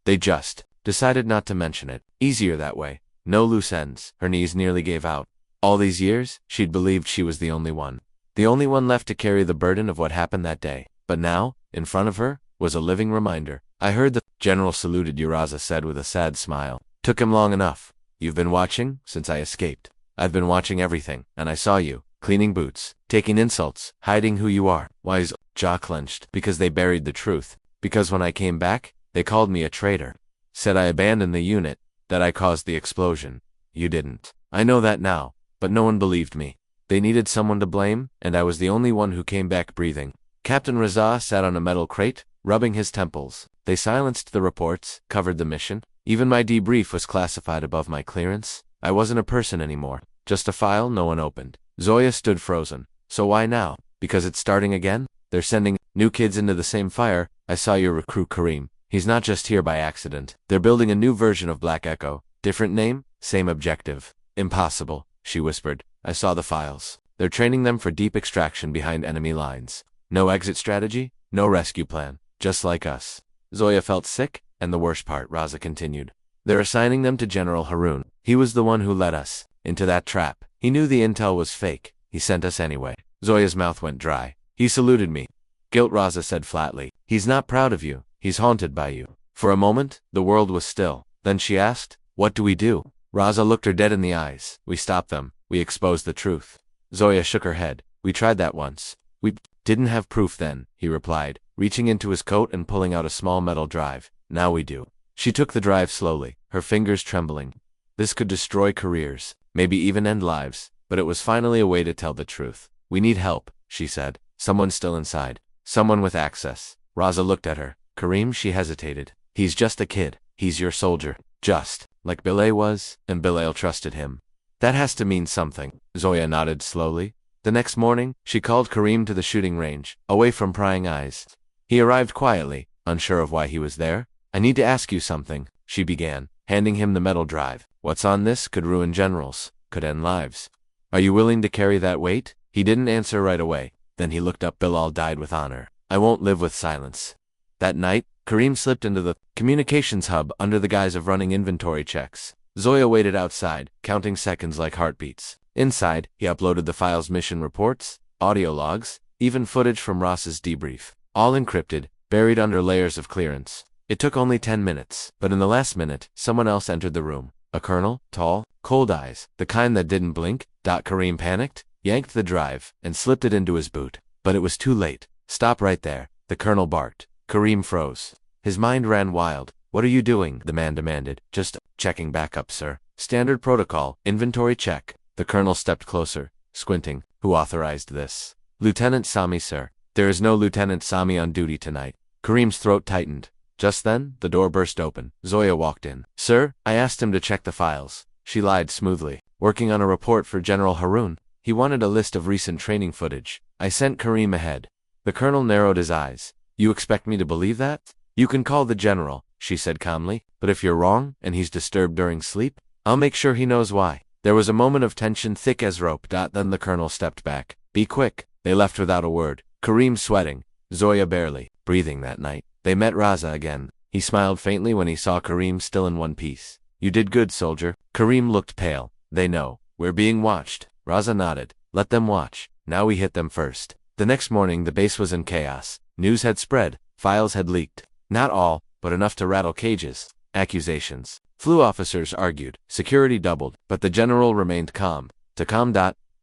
They just decided not to mention it. Easier that way. No loose ends. Her knees nearly gave out. All these years, she'd believed she was the only one. The only one left to carry the burden of what happened that day. But now, in front of her, was a living reminder. I heard the general saluted, Uraza said with a sad smile. Took him long enough. You've been watching since I escaped. I've been watching everything, and I saw you, cleaning boots, taking insults, hiding who you are. Why his jaw clenched? Because they buried the truth. Because when I came back, they called me a traitor. Said I abandoned the unit, that I caused the explosion. You didn't. I know that now, but no one believed me. They needed someone to blame, and I was the only one who came back breathing. Captain Raza sat on a metal crate, rubbing his temples. They silenced the reports, covered the mission. Even my debrief was classified above my clearance. I wasn't a person anymore. Just a file no one opened. Zoya stood frozen. So why now? Because it's starting again? They're sending new kids into the same fire. I saw your recruit Kareem. He's not just here by accident. They're building a new version of Black Echo. Different name, same objective. Impossible, she whispered. I saw the files. They're training them for deep extraction behind enemy lines. No exit strategy, no rescue plan. Just like us. Zoya felt sick, and the worst part, Raza continued. They're assigning them to General Haroun. He was the one who led us into that trap. He knew the intel was fake. He sent us anyway. Zoya's mouth went dry. He saluted me. Guilt, Raza said flatly. He's not proud of you. He's haunted by you. For a moment, the world was still. Then she asked, what do we do? Raza looked her dead in the eyes. We stopped them. We exposed the truth. Zoya shook her head. We tried that once. We didn't have proof then, he replied, reaching into his coat and pulling out a small metal drive. Now we do. She took the drive slowly, her fingers trembling. This could destroy careers, maybe even end lives, but it was finally a way to tell the truth. We need help, she said. Someone still inside. Someone with access. Raza looked at her. Kareem, she hesitated. He's just a kid. He's your soldier. Just like Bilal was, and Bilal trusted him. That has to mean something. Zoya nodded slowly. The next morning, she called Kareem to the shooting range, away from prying eyes. He arrived quietly, unsure of why he was there. I need to ask you something, she began, handing him the metal drive. What's on this could ruin generals, could end lives. Are you willing to carry that weight? He didn't answer right away. Then he looked up. Bilal died with honor. I won't live with silence. That night, Kareem slipped into the communications hub under the guise of running inventory checks. Zoya waited outside, counting seconds like heartbeats. Inside, he uploaded the file's mission reports, audio logs, even footage from Ross's debrief. All encrypted, buried under layers of clearance. It took only 10 minutes, but in the last minute, someone else entered the room. A colonel, tall, cold eyes, the kind that didn't blink. Kareem panicked, yanked the drive, and slipped it into his boot. But it was too late. Stop right there, the colonel barked. Kareem froze. His mind ran wild. What are you doing? The man demanded. Just checking backup, sir. Standard protocol, inventory check. The colonel stepped closer, squinting. Who authorized this? Lieutenant Sami, sir. There is no Lieutenant Sami on duty tonight. Kareem's throat tightened. Just then, the door burst open. Zoya walked in. Sir, I asked him to check the files. She lied smoothly. Working on a report for General Haroun. He wanted a list of recent training footage. I sent Kareem ahead. The colonel narrowed his eyes. You expect me to believe that? You can call the general, she said calmly, but if you're wrong, and he's disturbed during sleep, I'll make sure he knows why. There was a moment of tension thick as rope. Then the colonel stepped back. Be quick. They left without a word. Kareem sweating. Zoya barely breathing that night. They met Raza again. He smiled faintly when he saw Kareem still in one piece. You did good, soldier. Kareem looked pale. They know. We're being watched. Raza nodded. Let them watch. Now we hit them first. The next morning the base was in chaos. News had spread. Files had leaked. Not all, but enough to rattle cages. Accusations. Flew officers argued. Security doubled, but the general remained calm. To calm.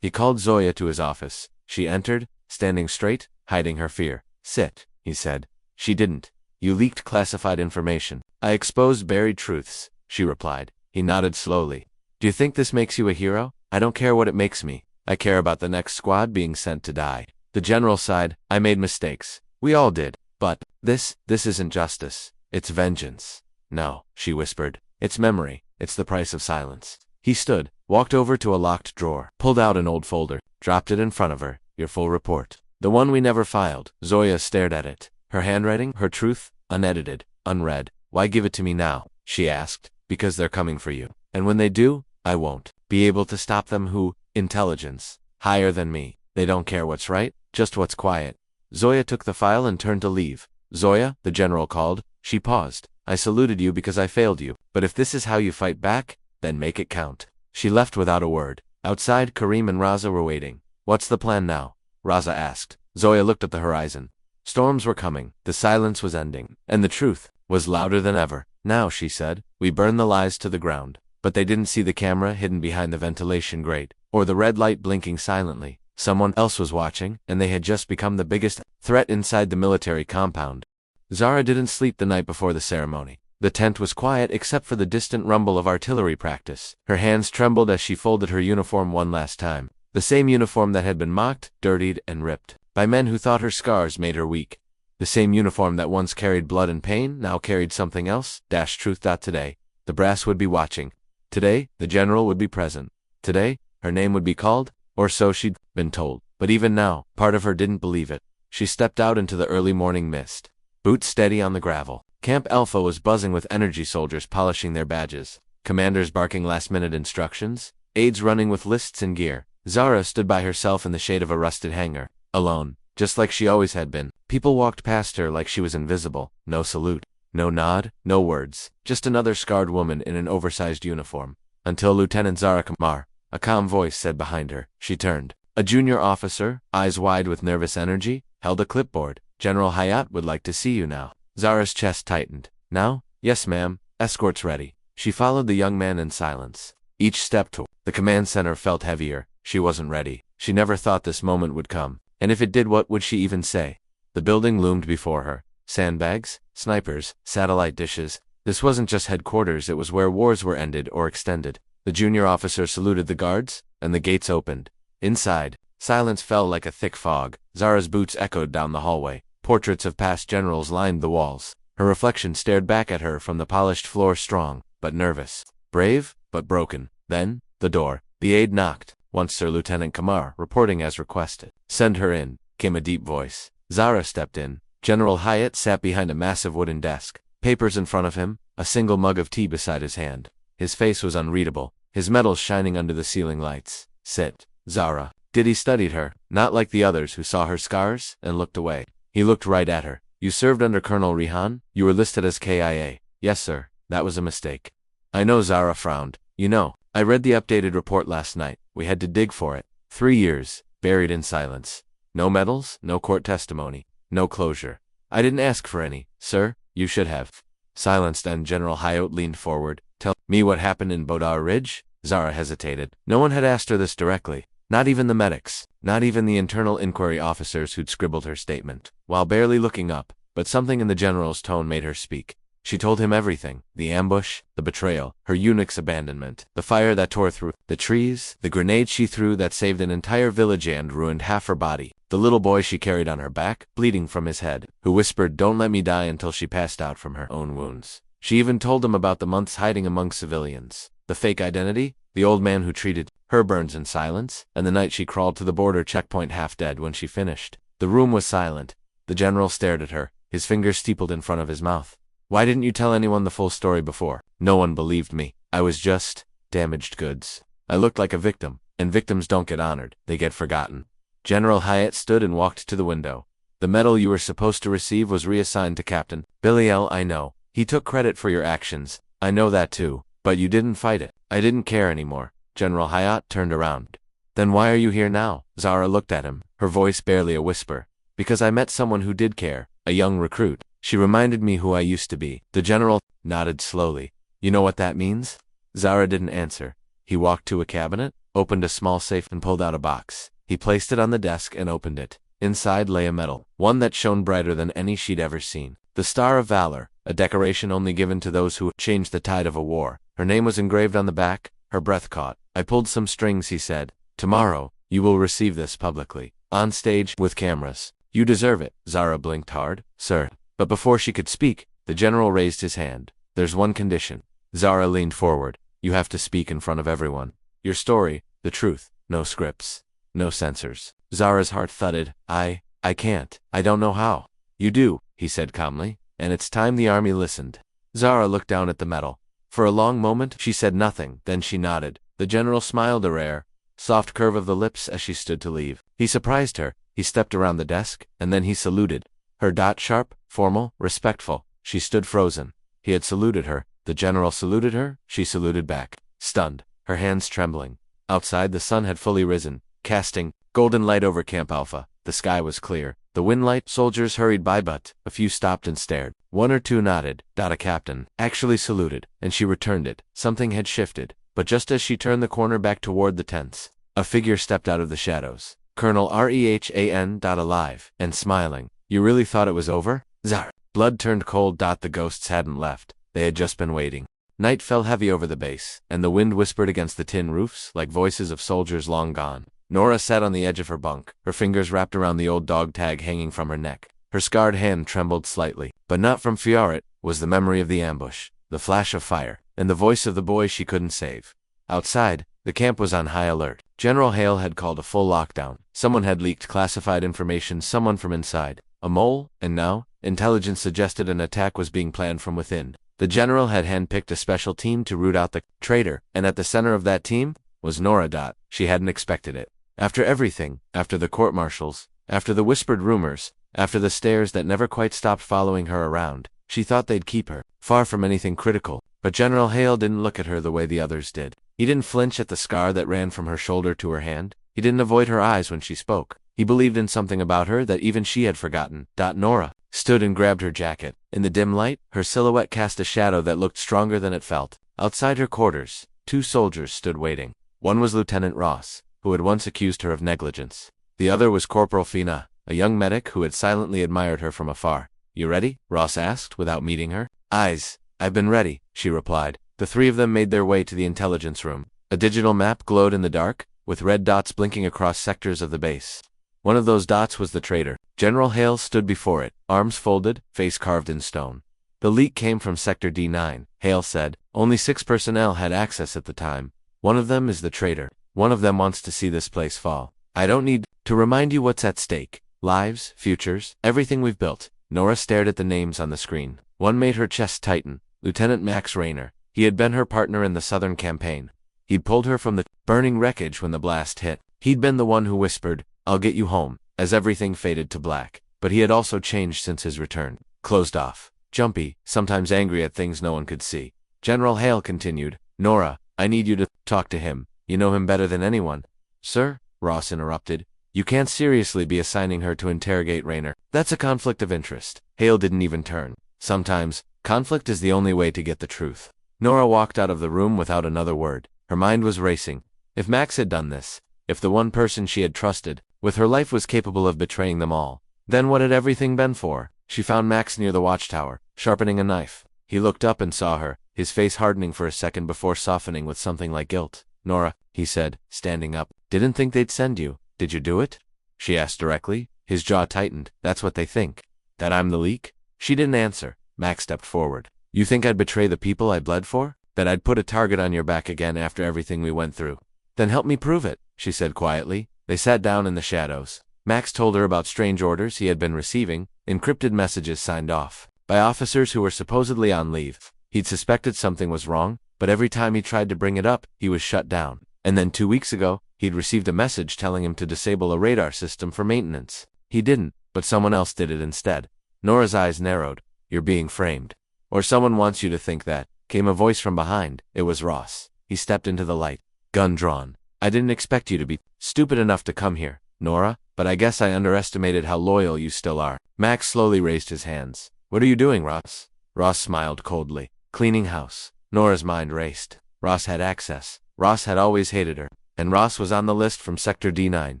He called Zoya to his office. She entered, standing straight, hiding her fear. Sit, he said. She didn't. You leaked classified information. I exposed buried truths, she replied. He nodded slowly. Do you think this makes you a hero? I don't care what it makes me. I care about the next squad being sent to die. The general sighed. I made mistakes. We all did. But this isn't justice. It's vengeance. No, she whispered. It's memory. It's the price of silence. He stood, walked over to a locked drawer, pulled out an old folder, dropped it in front of her. Your full report. The one we never filed. Zoya stared at it. Her handwriting, her truth, unedited, unread. Why give it to me now? She asked. Because they're coming for you. And when they do, I won't be able to stop them. Who? Intelligence. Higher than me. They don't care what's right, just what's quiet. Zoya took the file and turned to leave. Zoya, the general called. She paused. I saluted you because I failed you, but if this is how you fight back, then make it count. She left without a word. Outside, Karim and Raza were waiting. What's the plan now? Raza asked. Zoya looked at the horizon. Storms were coming, the silence was ending, and the truth was louder than ever. Now, she said, we burn the lies to the ground. But they didn't see the camera hidden behind the ventilation grate, or the red light blinking silently. Someone else was watching, and they had just become the biggest threat inside the military compound. Zara didn't sleep the night before the ceremony. The tent was quiet except for the distant rumble of artillery practice. Her hands trembled as she folded her uniform one last time. The same uniform that had been mocked, dirtied, and ripped by men who thought her scars made her weak. The same uniform that once carried blood and pain now carried something else. Truth. Today, the brass would be watching. Today, the general would be present. Today, her name would be called, or so she'd been told. But even now, part of her didn't believe it. She stepped out into the early morning mist. Boots steady on the gravel. Camp Alpha was buzzing with energy soldiers polishing their badges, commanders barking last-minute instructions, aides running with lists and gear. Zara stood by herself in the shade of a rusted hangar, alone, just like she always had been. People walked past her like she was invisible. No salute, no nod, no words, just another scarred woman in an oversized uniform. Until Lieutenant Zara Kamar, a calm voice said behind her. She turned. A junior officer, eyes wide with nervous energy, held a clipboard. General Hayat would like to see you now. Zara's chest tightened. Now? Yes, ma'am. Escort's ready. She followed the young man in silence. Each step to the command center felt heavier. She wasn't ready. She never thought this moment would come. And if it did, what would she even say? The building loomed before her. Sandbags, snipers, satellite dishes. This wasn't just headquarters, it was where wars were ended or extended. The junior officer saluted the guards, and the gates opened. Inside, silence fell like a thick fog. Zara's boots echoed down the hallway. Portraits of past generals lined the walls. Her reflection stared back at her from the polished floor, strong, but nervous. Brave, but broken. Then, the door. The aide knocked. Once Sir Lieutenant Kamar, reporting as requested. Send her in, came a deep voice. Zara stepped in. General Hayat sat behind a massive wooden desk. Papers in front of him, a single mug of tea beside his hand. His face was unreadable, his medals shining under the ceiling lights. Sit, Zara. Did he studied her, not like the others who saw her scars and looked away. He looked right at her. You served under Colonel Rihan? You were listed as KIA. Yes, sir. That was a mistake. I know. Zara frowned. You know, I read the updated report last night. We had to dig for it. 3 years, buried in silence. No medals, no court testimony, no closure. I didn't ask for any, sir. You should have. Silenced, and General Hayat leaned forward. Tell me what happened in Bodar Ridge? Zara hesitated. No one had asked her this directly. Not even the medics, not even the internal inquiry officers who'd scribbled her statement. While barely looking up, but something in the general's tone made her speak. She told him everything. The ambush, the betrayal, her eunuch's abandonment, the fire that tore through the trees, the grenade she threw that saved an entire village and ruined half her body, the little boy she carried on her back, bleeding from his head, who whispered, "Don't let me die," until she passed out from her own wounds. She even told him about the months hiding among civilians, the fake identity, the old man who treated her burns in silence, and the night she crawled to the border checkpoint half dead when she finished. The room was silent. The general stared at her, his fingers steepled in front of his mouth. Why didn't you tell anyone the full story before? No one believed me. I was just damaged goods. I looked like a victim, and victims don't get honored, they get forgotten. General Hayat stood and walked to the window. The medal you were supposed to receive was reassigned to Captain Biliel. I know. He took credit for your actions. I know that too. But you didn't fight it. I didn't care anymore. General Hayat turned around. Then why are you here now? Zara looked at him, her voice barely a whisper. Because I met someone who did care, a young recruit. She reminded me who I used to be. The general nodded slowly. You know what that means? Zara didn't answer. He walked to a cabinet, opened a small safe and pulled out a box. He placed it on the desk and opened it. Inside lay a medal, one that shone brighter than any she'd ever seen. The Star of Valor, a decoration only given to those who changed the tide of a war. Her name was engraved on the back. Her breath caught. I pulled some strings, he said. Tomorrow, you will receive this publicly, on stage, with cameras. You deserve it. Zara blinked hard. Sir. But before she could speak, the general raised his hand. There's one condition. Zara leaned forward. You have to speak in front of everyone. Your story, the truth, no scripts, no censors. Zara's heart thudded. I can't. I don't know how. You do, he said calmly, and it's time the army listened. Zara looked down at the medal. For a long moment, she said nothing, then she nodded. The general smiled, a rare, soft curve of the lips as she stood to leave. He surprised her. He stepped around the desk, and then he saluted. Her sharp, formal, respectful. She stood frozen. He had saluted her. The general saluted her. She saluted back, stunned, her hands trembling. Outside, the sun had fully risen, casting golden light over Camp Alpha. The sky was clear. The wind light. Soldiers hurried by, but a few stopped and stared. One or two nodded. A captain actually saluted, and she returned it. Something had shifted. But just as she turned the corner back toward the tents, a figure stepped out of the shadows. Colonel Rehan. Alive and smiling. You really thought it was over? Zar. Blood turned cold. The ghosts hadn't left. They had just been waiting. Night fell heavy over the base, and the wind whispered against the tin roofs like voices of soldiers long gone. Nora sat on the edge of her bunk, her fingers wrapped around the old dog tag hanging from her neck. Her scarred hand trembled slightly, but not from fear. It was the memory of the ambush, the flash of fire, and the voice of the boy she couldn't save. Outside, the camp was on high alert. General Hale had called a full lockdown. Someone had leaked classified information, someone from inside. A mole, and now, intelligence suggested an attack was being planned from within. The general had handpicked a special team to root out the traitor, and at the center of that team was Nora. She hadn't expected it. After everything, after the court-martials, after the whispered rumors, after the stares that never quite stopped following her around, she thought they'd keep her far from anything critical. But General Hale didn't look at her the way the others did. He didn't flinch at the scar that ran from her shoulder to her hand. He didn't avoid her eyes when she spoke. He believed in something about her that even she had forgotten. Nora stood and grabbed her jacket. In the dim light, her silhouette cast a shadow that looked stronger than it felt. Outside her quarters, 2 soldiers stood waiting. One was Lieutenant Ross, who had once accused her of negligence. The other was Corporal Fina, a young medic who had silently admired her from afar. You ready? Ross asked, without meeting her. I've been ready, she replied. The 3 of them made their way to the intelligence room. A digital map glowed in the dark, with red dots blinking across sectors of the base. One of those dots was the traitor. General Hale stood before it, arms folded, face carved in stone. The leak came from Sector D9, Hale said. Only 6 personnel had access at the time. One of them is the traitor. One of them wants to see this place fall. I don't need to remind you what's at stake. Lives, futures, everything we've built. Nora stared at the names on the screen. One made her chest tighten. Lieutenant Max Rayner. He had been her partner in the Southern campaign. He'd pulled her from the burning wreckage when the blast hit. He'd been the one who whispered, I'll get you home, as everything faded to black. But he had also changed since his return. Closed off. Jumpy, sometimes angry at things no one could see. General Hale continued, Nora, I need you to talk to him. You know him better than anyone. Sir, Ross interrupted, you can't seriously be assigning her to interrogate Rayner. That's a conflict of interest. Hale didn't even turn. Sometimes, conflict is the only way to get the truth. Nora walked out of the room without another word. Her mind was racing. If Max had done this, if the one person she had trusted with her life was capable of betraying them all, then what had everything been for? She found Max near the watchtower, sharpening a knife. He looked up and saw her, his face hardening for a second before softening with something like guilt. Nora, he said, standing up, didn't think they'd send you. Did you do it? She asked directly. His jaw tightened. That's what they think. That I'm the leak? She didn't answer. Max stepped forward. You think I'd betray the people I bled for? That I'd put a target on your back again after everything we went through? Then help me prove it, she said quietly. They sat down in the shadows. Max told her about strange orders he had been receiving, encrypted messages signed off by officers who were supposedly on leave. He'd suspected something was wrong, but every time he tried to bring it up, he was shut down. And then 2 weeks ago, he'd received a message telling him to disable a radar system for maintenance. He didn't, but someone else did it instead. Nora's eyes narrowed. You're being framed. Or someone wants you to think that. Came a voice from behind. It was Ross. He stepped into the light, gun drawn. I didn't expect you to be stupid enough to come here, Nora, but I guess I underestimated how loyal you still are. Max slowly raised his hands. What are you doing, Ross? Ross smiled coldly. Cleaning house. Nora's mind raced. Ross had access. Ross had always hated her. And Ross was on the list from Sector D9.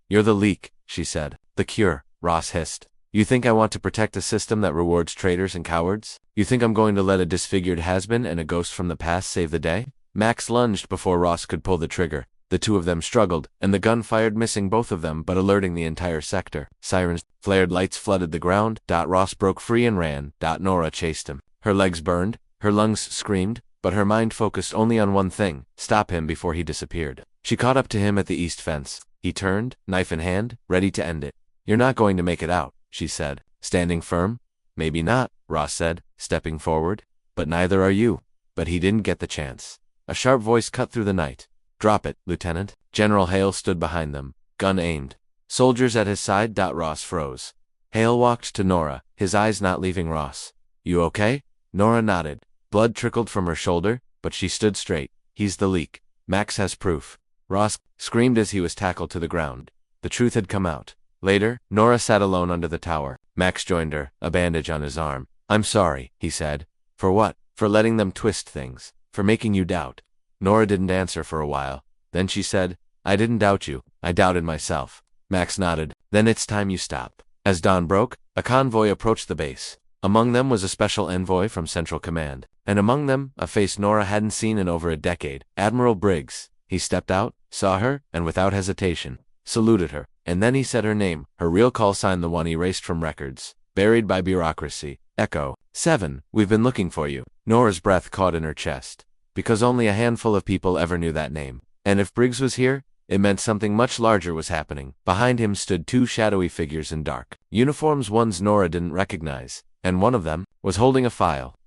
You're the leak, she said. The cure, Ross hissed. You think I want to protect a system that rewards traitors and cowards? You think I'm going to let a disfigured has-been and a ghost from the past save the day? Max lunged before Ross could pull the trigger. The 2 of them struggled, and the gun fired, missing both of them but alerting the entire sector. Sirens, flared lights flooded the ground. Ross broke free and ran. Nora chased him. Her legs burned, her lungs screamed, but her mind focused only on one thing, stop him before he disappeared. She caught up to him at the east fence. He turned, knife in hand, ready to end it. You're not going to make it out, she said, standing firm. Maybe not, Ross said, stepping forward. But neither are you. But he didn't get the chance. A sharp voice cut through the night. Drop it, Lieutenant. General Hale stood behind them, gun aimed. Soldiers at his side. Ross froze. Hale walked to Nora, his eyes not leaving Ross. You okay? Nora nodded. Blood trickled from her shoulder, but she stood straight. He's the leak. Max has proof. Ross screamed as he was tackled to the ground. The truth had come out. Later, Nora sat alone under the tower. Max joined her, a bandage on his arm. I'm sorry, he said. For what? For letting them twist things. For making you doubt. Nora didn't answer for a while. Then she said, I didn't doubt you. I doubted myself. Max nodded. Then it's time you stop. As dawn broke, a convoy approached the base. Among them was a special envoy from Central Command. And among them, a face Nora hadn't seen in over a decade. Admiral Briggs. He stepped out, saw her, and without hesitation, saluted her. And then he said her name, her real call sign, the one erased from records. Buried by bureaucracy. Echo. 7. We've been looking for you. Nora's breath caught in her chest. Because only a handful of people ever knew that name. And if Briggs was here, it meant something much larger was happening. Behind him stood two shadowy figures in dark uniforms, ones Nora didn't recognize. And one of them was holding a file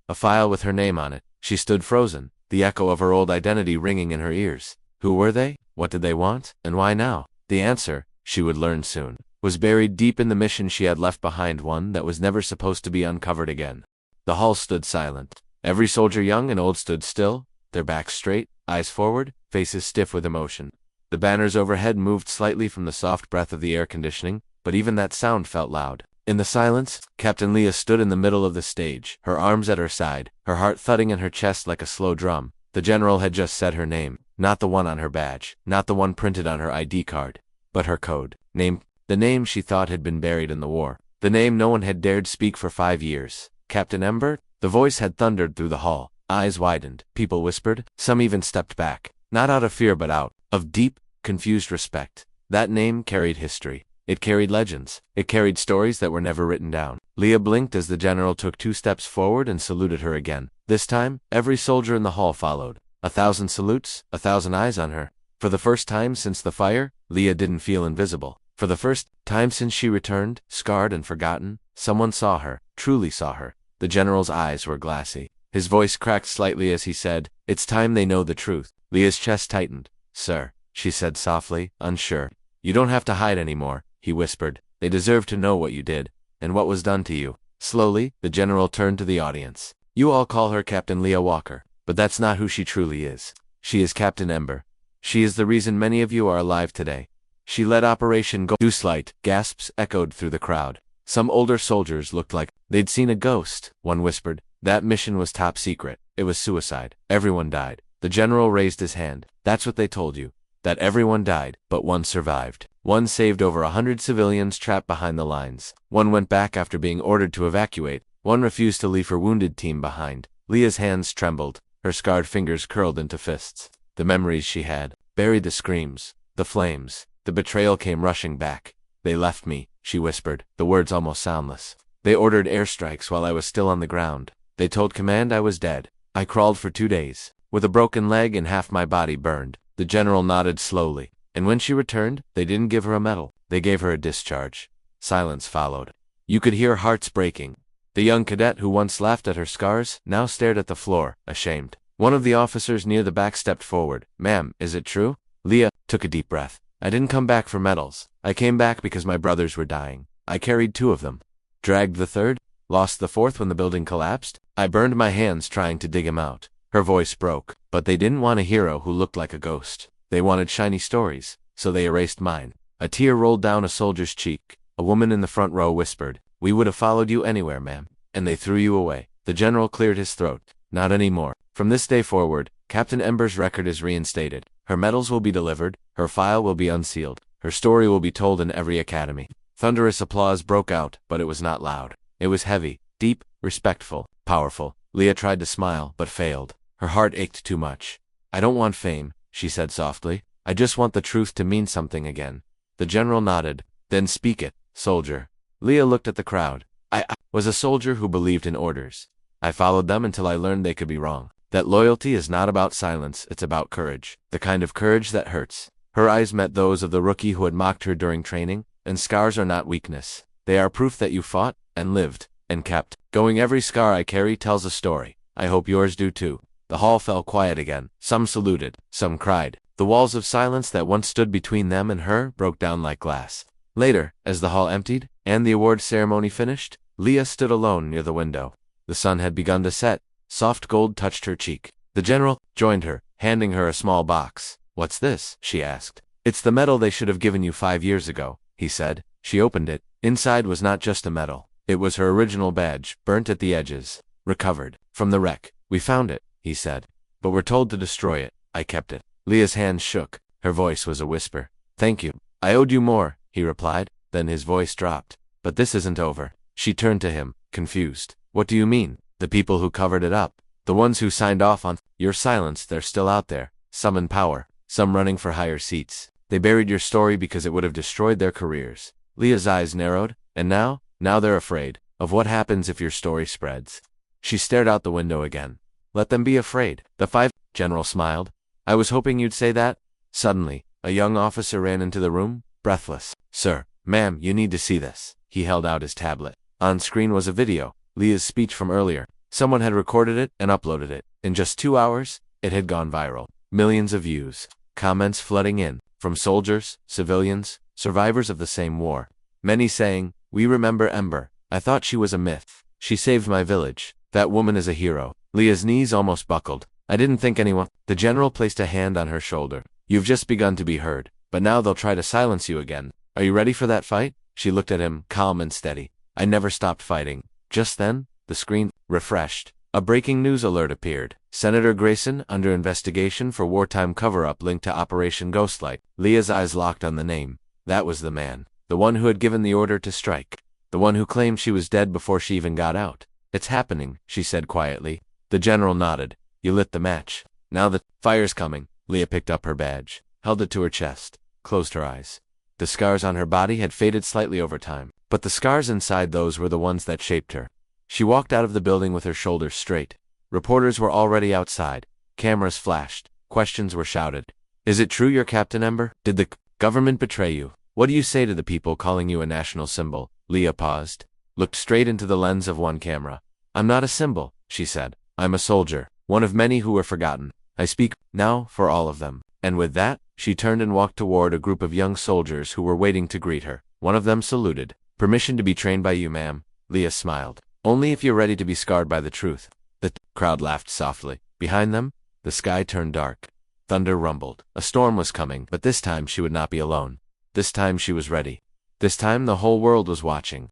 with her name on it. She stood frozen, the echo of her old identity ringing in her ears. Who were they? What did they want? And why now? The answer, she would learn soon, was buried deep in the mission she had left behind, one that was never supposed to be uncovered again. The hall stood silent. Every soldier, young and old, stood still, their backs straight, eyes forward, faces stiff with emotion. The banners overhead moved slightly from the soft breath of the air conditioning, but even that sound felt loud. In the silence, Captain Leah stood in the middle of the stage, her arms at her side, her heart thudding in her chest like a slow drum. The general had just said her name, not the one on her badge, not the one printed on her ID card, but her code name, the name she thought had been buried in the war, the name no one had dared speak for 5 years. Captain Ember? The voice had thundered through the hall. Eyes widened, people whispered, some even stepped back, not out of fear but out of deep, confused respect. That name carried history. It carried legends. It carried stories that were never written down. Leah blinked as the general took 2 steps forward and saluted her again. This time, every soldier in the hall followed. 1,000 salutes, 1,000 eyes on her. For the first time since the fire, Leah didn't feel invisible. For the first time since she returned, scarred and forgotten, someone saw her, truly saw her. The general's eyes were glassy. His voice cracked slightly as he said, It's time they know the truth. Leah's chest tightened. Sir, she said softly, unsure. You don't have to hide anymore, he whispered. They deserve to know what you did, and what was done to you. Slowly, the general turned to the audience. You all call her Captain Leah Walker, but that's not who she truly is. She is Captain Ember. She is the reason many of you are alive today. She led Operation Goose Light. Gasps echoed through the crowd. Some older soldiers looked like they'd seen a ghost. One whispered, that mission was top secret. It was suicide. Everyone died. The general raised his hand. That's what they told you. That everyone died, but one survived. One saved over 100 civilians trapped behind the lines. One went back after being ordered to evacuate. One refused to leave her wounded team behind. Leah's hands trembled. Her scarred fingers curled into fists. The memories she had buried, the screams, the flames. The betrayal came rushing back. They left me, she whispered, the words almost soundless. They ordered airstrikes while I was still on the ground. They told command I was dead. I crawled for 2 days, with a broken leg and half my body burned. The general nodded slowly. And when she returned, they didn't give her a medal. They gave her a discharge. Silence followed. You could hear hearts breaking. The young cadet who once laughed at her scars now stared at the floor, ashamed. One of the officers near the back stepped forward. Ma'am, is it true? Leah took a deep breath. I didn't come back for medals. I came back because my brothers were dying. I carried 2 of them. Dragged the 3rd? Lost the 4th when the building collapsed? I burned my hands trying to dig him out. Her voice broke. But they didn't want a hero who looked like a ghost. They wanted shiny stories, so they erased mine. A tear rolled down a soldier's cheek. A woman in the front row whispered, We would have followed you anywhere, ma'am. And they threw you away. The general cleared his throat. Not anymore. From this day forward, Captain Ember's record is reinstated. Her medals will be delivered, her file will be unsealed, her story will be told in every academy. Thunderous applause broke out, but it was not loud. It was heavy, deep, respectful, powerful. Leah tried to smile, but failed. Her heart ached too much. I don't want fame, she said softly. I just want the truth to mean something again. The general nodded. Then speak it, soldier. Leah looked at the crowd. I was a soldier who believed in orders. I followed them until I learned they could be wrong. That loyalty is not about silence, it's about courage. The kind of courage that hurts. Her eyes met those of the rookie who had mocked her during training, and scars are not weakness. They are proof that you fought, and lived, and kept going. Every scar I carry tells a story. I hope yours do too. The hall fell quiet again. Some saluted, some cried. The walls of silence that once stood between them and her broke down like glass. Later, as the hall emptied, and the award ceremony finished, Leah stood alone near the window. The sun had begun to set. Soft gold touched her cheek. The general joined her, handing her a small box. "What's this?" she asked. "It's the medal they should have given you 5 years ago," he said. She opened it. Inside was not just a medal. It was her original badge, burnt at the edges. "Recovered from the wreck. We found it," he said. "But we're told to destroy it. I kept it." Leah's hands shook. Her voice was a whisper. "Thank you. I owed you more," he replied. Then his voice dropped. "But this isn't over." She turned to him, confused. "What do you mean? The people who covered it up? The ones who signed off on your silence, they're still out there. Some in power, some running for higher seats. They buried your story because it would have destroyed their careers." Leah's eyes narrowed. "And now they're afraid of what happens if your story spreads." She stared out the window again. "Let them be afraid." The general smiled. "I was hoping you'd say that." Suddenly, a young officer ran into the room, breathless. "Sir, ma'am, you need to see this." He held out his tablet. On screen was a video, Leah's speech from earlier. Someone had recorded it and uploaded it. In just 2 hours, it had gone viral. Millions of views. Comments flooding in, from soldiers, civilians, survivors of the same war. Many saying, "We remember Ember. I thought she was a myth. She saved my village. That woman is a hero." Leah's knees almost buckled. "I didn't think anyone—" The general placed a hand on her shoulder. "You've just begun to be heard, but now they'll try to silence you again. Are you ready for that fight?" She looked at him, calm and steady. "I never stopped fighting." Just then, the screen refreshed. A breaking news alert appeared. Senator Grayson under investigation for wartime cover-up linked to Operation Ghostlight. Leah's eyes locked on the name. That was the man. The one who had given the order to strike. The one who claimed she was dead before she even got out. "It's happening," she said quietly. The general nodded. "You lit the match. Now the fire's coming." Leah picked up her badge, held it to her chest, closed her eyes. The scars on her body had faded slightly over time, but the scars inside those were the ones that shaped her. She walked out of the building with her shoulders straight. Reporters were already outside. Cameras flashed. Questions were shouted. "Is it true you're Captain Ember? Did the government betray you? What do you say to the people calling you a national symbol?" Leah paused, looked straight into the lens of one camera. "I'm not a symbol," she said. "I'm a soldier, one of many who were forgotten. I speak now for all of them." And with that, she turned and walked toward a group of young soldiers who were waiting to greet her. One of them saluted. "Permission to be trained by you, ma'am." Leah smiled. "Only if you're ready to be scarred by the truth." The crowd laughed softly. Behind them, the sky turned dark. Thunder rumbled. A storm was coming, but this time she would not be alone. This time she was ready. This time the whole world was watching.